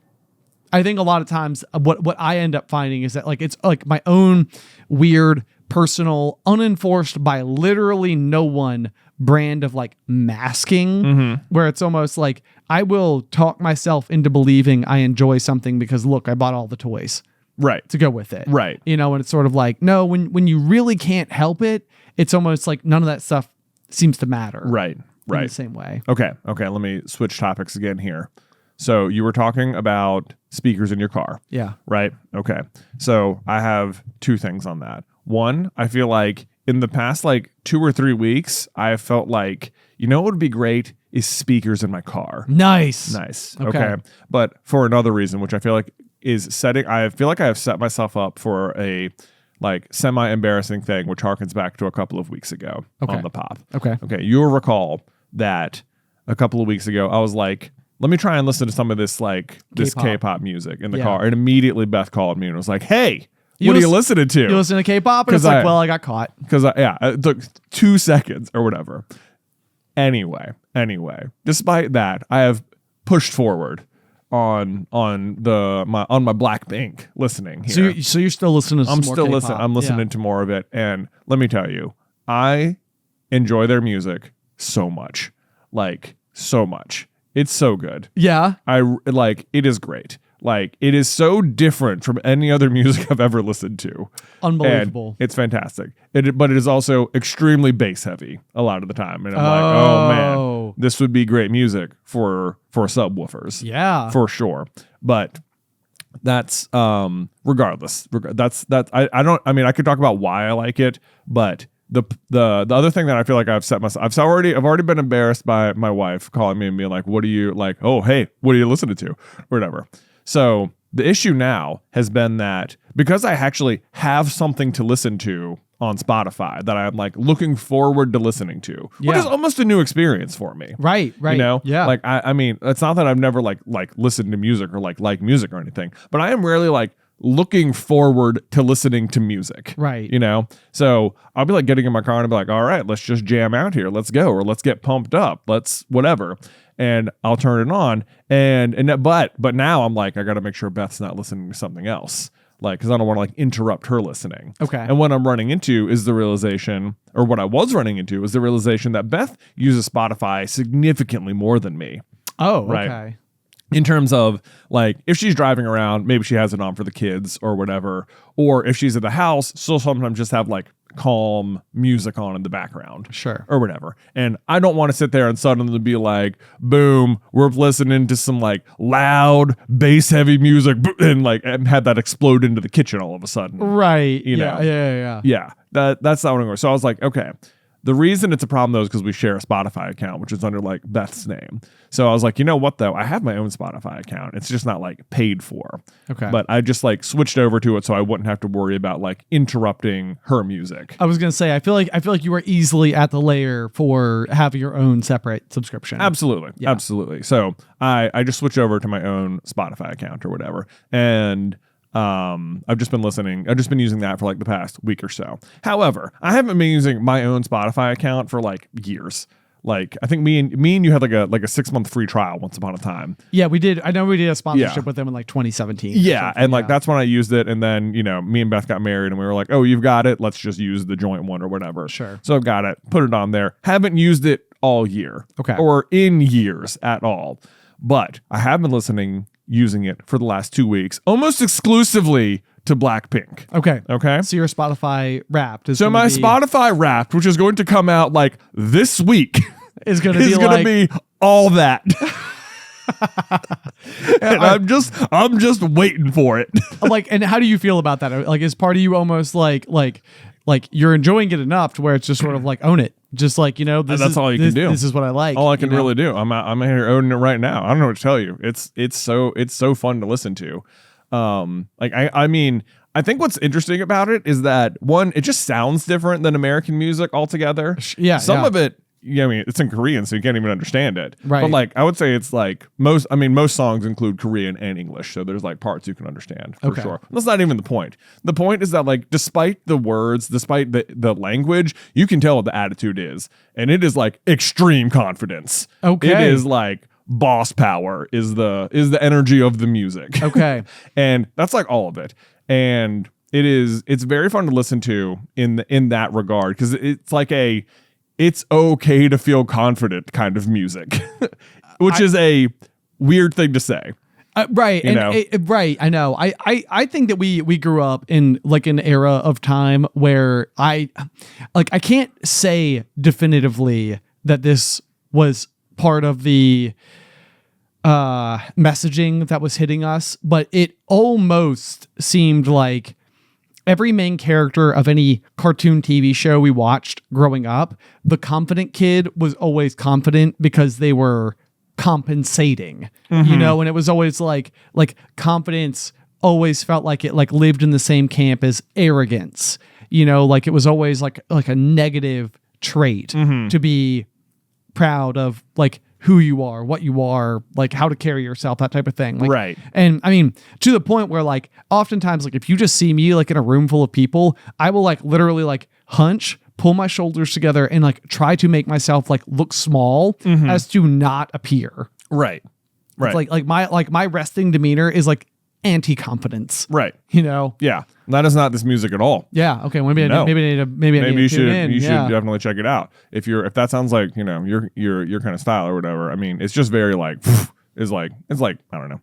I think a lot of times what I end up finding is that like, it's like my own weird, personal, unenforced by literally no one brand of like masking, where it's almost like I will talk myself into believing I enjoy something because look, I bought all the toys to go with it. Right. And it's sort of like, no, when you really can't help it, it's almost like none of that stuff seems to matter. Right. In the same way. Okay. Let me switch topics again here. So you were talking about speakers in your car. Yeah. Right. Okay. So I have two things on that. One, I feel like in the past like 2 or 3 weeks, I have felt like, what would be great is speakers in my car. Nice. Okay. But for another reason, which I feel like I feel like I have set myself up for a like semi-embarrassing thing, which harkens back to a couple of weeks ago on the pop. Okay. You'll recall that a couple of weeks ago, I was like, let me try and listen to some of this K-pop music in the car. And immediately Beth called me and was like, hey, what are you listening to? You listen to K-pop? And it's like, well, I got caught. Because it took 2 seconds or whatever. Anyway, despite that, I have pushed forward on my Blackpink listening here. So you're still listening to I'm some still more listening. K-pop. I'm listening to more of it. And let me tell you, I enjoy their music so much. Like, so much. It's so good. Yeah. It is great. Like, it is so different from any other music I've ever listened to. Unbelievable. And it's fantastic. But it is also extremely bass heavy a lot of the time. And I'm like, oh man, this would be great music for subwoofers. Yeah. For sure. But that's regardless. I could talk about why I like it, but the other thing that I feel like I've already been embarrassed by my wife calling me and being like, what are you like? Oh, hey, what are you listening to? Or whatever. So the issue now has been that because I actually have something to listen to on Spotify that I'm like looking forward to listening to, which is almost a new experience for me. Right. Yeah. Like, I mean, it's not that I've never like listened to music or like music or anything, but I am rarely like looking forward to listening to music. Right. So I'll be like getting in my car and I'll be like, all right, let's just jam out here. Let's go. Or let's get pumped up. Let's whatever. And I'll turn it on. But now I'm like, I got to make sure Beth's not listening to something else. Like, cause I don't want to like interrupt her listening. Okay. And what I'm running into is the realization, or what I was running into is the realization that Beth uses Spotify significantly more than me. Oh, right. Okay. In terms of like, if she's driving around, maybe she has it on for the kids or whatever. Or if she's at the house, she'll sometimes just have like calm music on in the background. Sure. Or whatever. And I don't want to sit there and suddenly be like, boom, we're listening to some like loud bass heavy music and have that explode into the kitchen all of a sudden. Right. Yeah. That's not what I'm going. So I was like, okay. The reason it's a problem though is because we share a Spotify account, which is under like Beth's name. So I was like, you know what though? I have my own Spotify account. It's just not like paid for. Okay. But I just like switched over to it so I wouldn't have to worry about like interrupting her music. I was gonna say, I feel like you were easily at the layer for having your own separate subscription. Absolutely. Yeah. Absolutely. So I just switched over to my own Spotify account or whatever. And I've just been using that for like the past week or so. However, I haven't been using my own Spotify account for like years. Like I think me and you had like a 6-month free trial once upon a time. Yeah, we did. I know we did a sponsorship with them in like 2017. Yeah, and like that's when I used it. And then me and Beth got married, and we were like, oh, you've got it. Let's just use the joint one or whatever. Sure. So I've got it. Put it on there. Haven't used it all year. Okay. Or in years at all. But I have been using it for the last 2 weeks, almost exclusively to Blackpink. Okay. So your Spotify Wrapped is Spotify Wrapped, which is going to come out like this week, is going to be all that. And I'm just waiting for it. And how do you feel about that? Like, is part of you almost like you're enjoying it enough to where it's just sort of like own it? Just like, that's all you can do. This is what I like. All I can really do. I'm here owning it right now. I don't know what to tell you. It's so fun to listen to. I mean, I think what's interesting about it is that one, it just sounds different than American music altogether. Yeah, some of it, I mean, it's in Korean, so you can't even understand it. Right. But like, I would say it's like most songs include Korean and English, so there's like parts you can understand for sure. That's not even the point. The point is that like, despite the words, despite the language, you can tell what the attitude is, and it is like extreme confidence. Okay. It is like boss power is the energy of the music. Okay. And that's like all of it. And it's very fun to listen to in that regard, because it's like it's okay to feel confident kind of music, which is a weird thing to say. Right. Right. I know. I think that we grew up in like an era of time where I can't say definitively that this was part of the messaging that was hitting us, but it almost seemed like every main character of any cartoon TV show we watched growing up, the confident kid was always confident because they were compensating, you know, and it was always like confidence always felt like it like lived in the same camp as arrogance, you know, like it was always like a negative trait to be proud of, like who you are, what you are, like how to carry yourself, that type of thing. Like, right. And I mean, to the point where like oftentimes, like if you just see me like in a room full of people, I will like literally like hunch, pull my shoulders together, and like try to make myself like look small as to not appear. Right. Right. It's like my resting demeanor is like anti-confidence. Right. You know? Yeah. That is not this music at all. Yeah. Okay. Maybe You should yeah. definitely check it out. If that sounds like, you know, your kind of style or whatever. I mean, it's just very like it's like I don't know.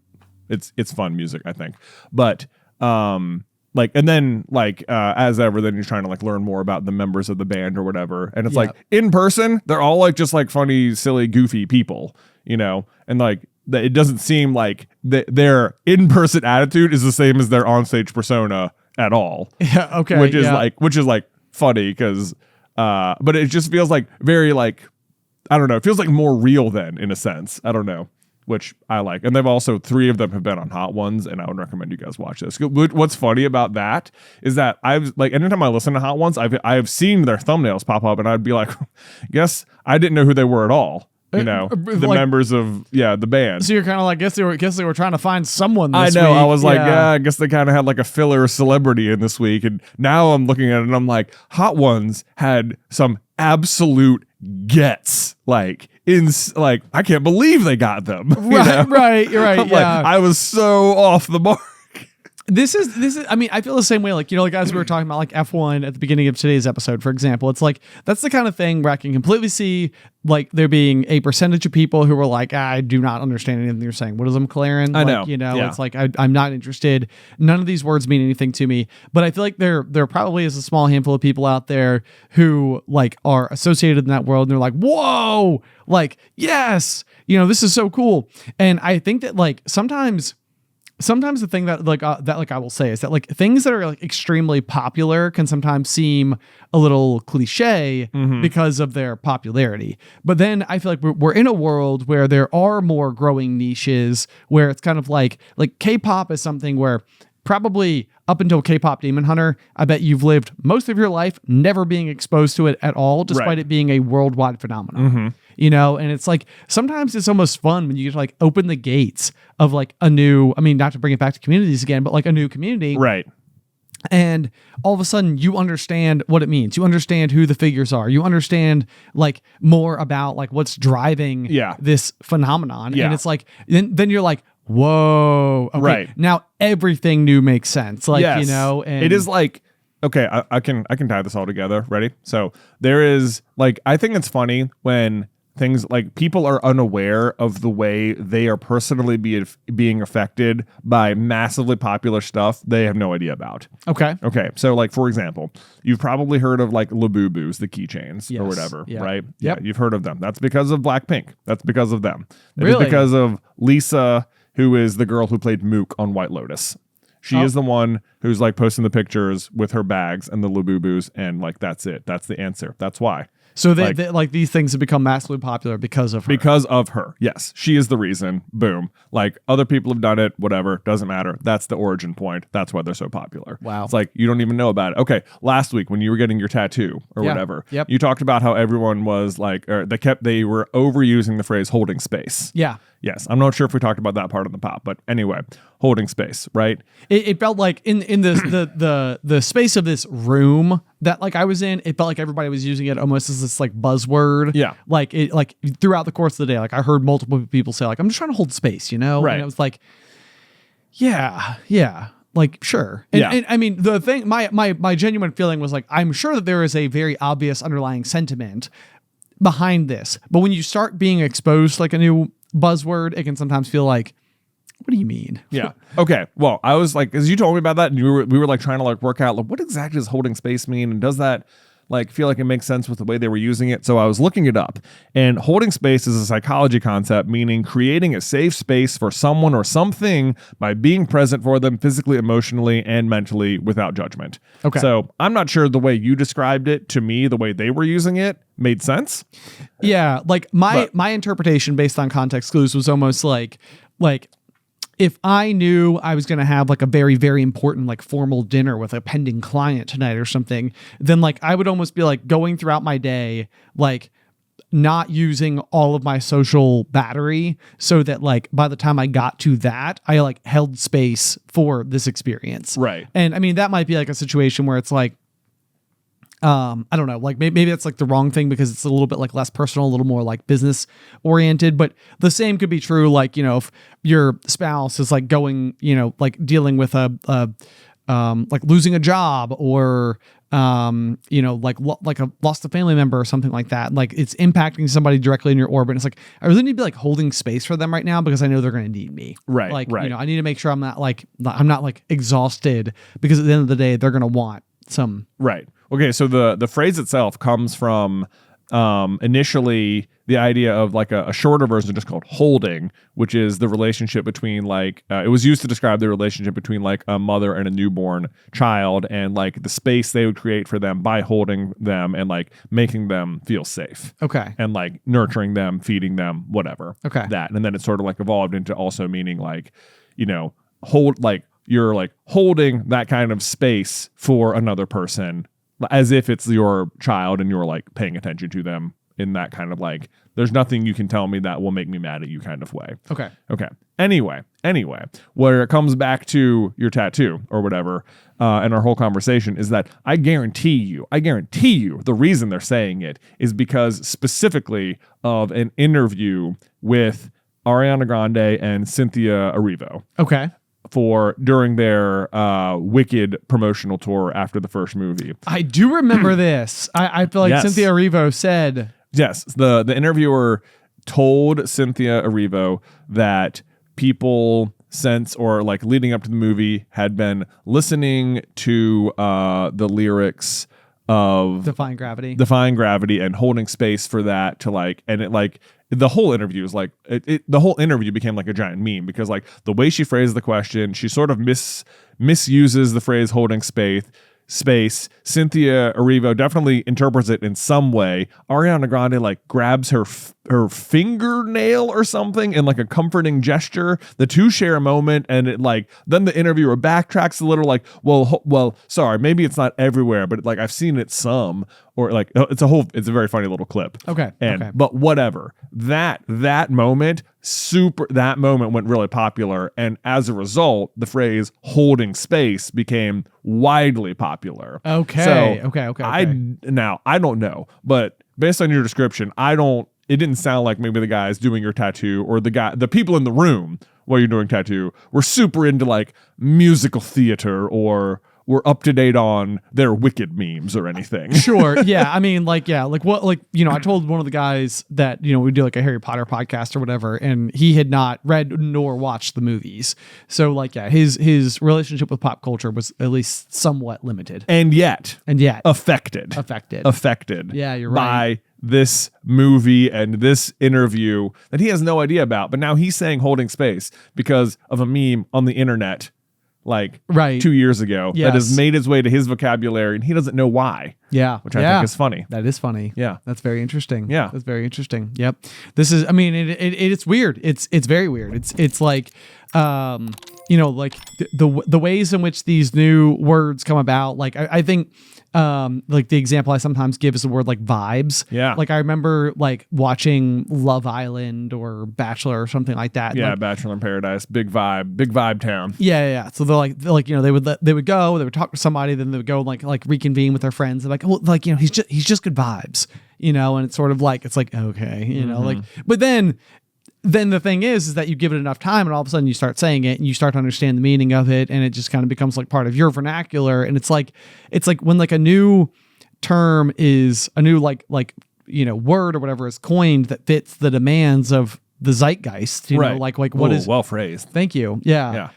It's fun music, I think. But like, and then like as ever, then you're trying to like learn more about the members of the band or whatever. And it's like in person, they're all like just like funny, silly, goofy people, you know, and like it doesn't seem like their in-person attitude is the same as their onstage persona at all. Yeah. Okay. Which is like funny because, but it just feels like very like, I don't know. It feels like more real then in a sense. I don't know, which I like. And they've also 3 of them have been on Hot Ones, and I would recommend you guys watch this. What's funny about that is that I've like anytime I listen to Hot Ones, I've seen their thumbnails pop up, and I'd be like, guess I didn't know who they were at all. You know, the members of the band. So you're kind of like, guess they were trying to find someone this I know. week. I was like, I guess they kind of had like a filler celebrity in this week. And now I'm looking at it and I'm like, Hot Ones had some absolute gets. Like, I can't believe they got them. Right. You're right. I'm like, I was so off the mark. This is, I mean, I feel the same way. Like, you know, like as we were talking about like F1 at the beginning of today's episode, for example, it's like, that's the kind of thing where I can completely see like there being a percentage of people who were like, I do not understand anything you're saying. What is a McLaren? I know. You know, it's like, I'm not interested. None of these words mean anything to me, but I feel like there probably is a small handful of people out there who like are associated in that world. And they're like, whoa, like, yes, you know, this is so cool. And I think that like sometimes the thing that I will say is that like things that are like extremely popular can sometimes seem a little cliche because of their popularity. But then I feel like we're in a world where there are more growing niches where it's kind of like K-pop is something where probably up until K-pop Demon Hunter, I bet you've lived most of your life never being exposed to it at all, despite it being a worldwide phenomenon. You know, and it's like sometimes it's almost fun when you get to like open the gates of like a new, I mean, not to bring it back to communities again, but like a new community. Right. And all of a sudden you understand what it means. You understand who the figures are. You understand like more about like what's driving this phenomenon. And it's like, then you're like, whoa. Okay, right. Now everything new makes sense. Like, you know, and it is like, okay, I can tie this all together. Ready? So there is like, I think it's funny when things like people are unaware of the way they are personally being affected by massively popular stuff they have no idea about. Okay. So like, for example, you've probably heard of like Labubu's, the keychains or whatever, right? Yeah. You've heard of them. That's because of Blackpink. That's because of them. It's because of Lisa, who is the girl who played Mook on White Lotus. She is the one who's like posting the pictures with her bags and the Labubus, and like that's it. That's the answer. That's why. So like these things have become massively popular because of her. Because of her. Yes. She is the reason. Boom. Like other people have done it, whatever, doesn't matter. That's the origin point. That's why they're so popular. Wow. It's like you don't even know about it. Okay, last week when you were getting your tattoo or whatever, you talked about how everyone was like, or they were overusing the phrase holding space. Yeah. Yes, I'm not sure if we talked about that part of the pop, but anyway, holding space, right? It felt like in the space of this room that like I was in, it felt like everybody was using it almost as this like buzzword. Yeah. Like it like throughout the course of the day, like I heard multiple people say like I'm just trying to hold space, you know? Right. And it was like, yeah. Like, sure. And I mean, the thing, my genuine feeling was like, I'm sure that there is a very obvious underlying sentiment behind this. But when you start being exposed to like a new buzzword, it can sometimes feel like, what do you mean? Yeah. Okay. Well, I was like, as you told me about that, and we were like trying to like work out like what exactly does holding space mean, and does that like feel like it makes sense with the way they were using it? So I was looking it up, and holding space is a psychology concept meaning creating a safe space for someone or something by being present for them physically, emotionally, and mentally without judgment. Okay. So I'm not sure the way you described it to me, the way they were using it made sense. Yeah. Like my interpretation based on context clues was almost like if I knew I was going to have like a very, very important like formal dinner with a pending client tonight or something, then like I would almost be like going throughout my day, like not using all of my social battery so that like by the time I got to that, I like held space for this experience. Right. And I mean, that might be like a situation where it's like, I don't know, like maybe that's like the wrong thing because it's a little bit like less personal, a little more like business oriented, but the same could be true. Like, you know, if your spouse is like going, you know, like dealing with like losing a job or, you know, like lost a family member or something like that. Like it's impacting somebody directly in your orbit. It's like, I really need to be like holding space for them right now because I know they're going to need me. Right. Like, right. you know, I need to make sure I'm not like exhausted because at the end of the day, they're going to want some. Right. Okay, so the phrase itself comes from initially the idea of like a shorter version just called holding, which is the relationship between like, it was used to describe the relationship between like a mother and a newborn child and like the space they would create for them by holding them and like making them feel safe. Okay. And like nurturing them, feeding them, whatever. Okay. That. And then it sort of like evolved into also meaning like, you know, hold like you're like holding that kind of space for another person as if it's your child and you're like paying attention to them in that kind of like, there's nothing you can tell me that will make me mad at you kind of way. Okay. Anyway, where it comes back to your tattoo or whatever, and our whole conversation is that I guarantee you the reason they're saying it is because specifically of an interview with Ariana Grande and Cynthia Erivo. Okay. During their Wicked promotional tour after the first movie. I do remember this. I feel like Cynthia Erivo said. Yes. The interviewer told Cynthia Erivo that people since or like leading up to the movie had been listening to the lyrics of Defying Gravity and holding space for that to like, and it like the whole interview is like the whole interview became like a giant meme because like the way she phrased the question, she sort of misuses the phrase holding space. Cynthia Erivo definitely interprets it in some way. Ariana Grande like grabs her fingernail or something in like a comforting gesture. The two share a moment, and it like then the interviewer backtracks a little, like, well, sorry, maybe it's not everywhere, but like I've seen it some, or like it's a very funny little clip. Okay, but whatever. That moment went really popular, and as a result, the phrase holding space became widely popular. Okay. I don't know, but based on your description, it didn't sound like maybe the guys doing your tattoo or the people in the room while you're doing tattoo were super into like musical theater or were up to date on their Wicked memes or anything. Sure. Yeah. I mean, like what, like, you know, I told one of the guys that, you know, we do like a Harry Potter podcast or whatever, and he had not read nor watched the movies. So like, yeah, his relationship with pop culture was at least somewhat limited. And yet affected. Yeah, you're right. By this movie and this interview that he has no idea about. But now he's saying holding space because of a meme on the internet like Right. 2 years ago that has Yes. made its way to his vocabulary, and he doesn't know why. Yeah. Which I think is funny. That is funny. Yeah. That's very interesting. Yeah. That's very interesting. Yep. This is, I mean, it's weird. It's very weird. It's like, like the ways in which these new words come about. Like, I think, like the example I sometimes give is the word like vibes. Yeah. Like I remember like watching Love Island or Bachelor or something like that. Yeah, Like, Bachelor in Paradise, big vibe town. yeah. So they're like, they would go, they would talk to somebody, then they would go and like reconvene with their friends. They're like, well, like, he's just good vibes, and it's sort of like, it's like, okay, like, but then the thing is that you give it enough time and all of a sudden you start saying it and you start to understand the meaning of it, and it just kind of becomes like part of your vernacular. And it's like when like a new term is a new like word or whatever is coined that fits the demands of the zeitgeist, know, like what is well phrased. Thank you. Yeah.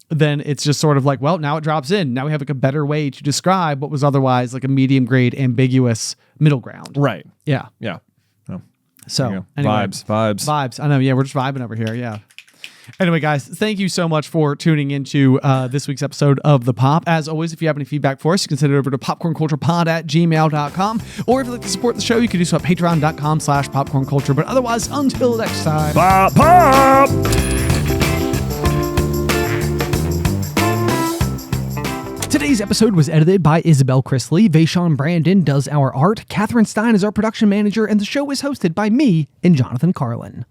Then it's just sort of like, well, now it drops in. Now we have like a better way to describe what was otherwise like a medium grade, ambiguous middle ground. Right. Yeah. Yeah. Oh, So anyway, vibes. I know. Yeah. We're just vibing over here. Yeah. Anyway, guys, thank you so much for tuning into this week's episode of The Pop. As always, if you have any feedback for us, you can send it over to popcornculturepod@gmail.com. Or if you'd like to support the show, you can do so at patreon.com/popcornculture. But otherwise, until next time. Pop! Today's episode was edited by Isybelle Christley. Vaishon Brandon does our art. Catherine Stein is our production manager, and the show is hosted by me and Jonathan Carlin.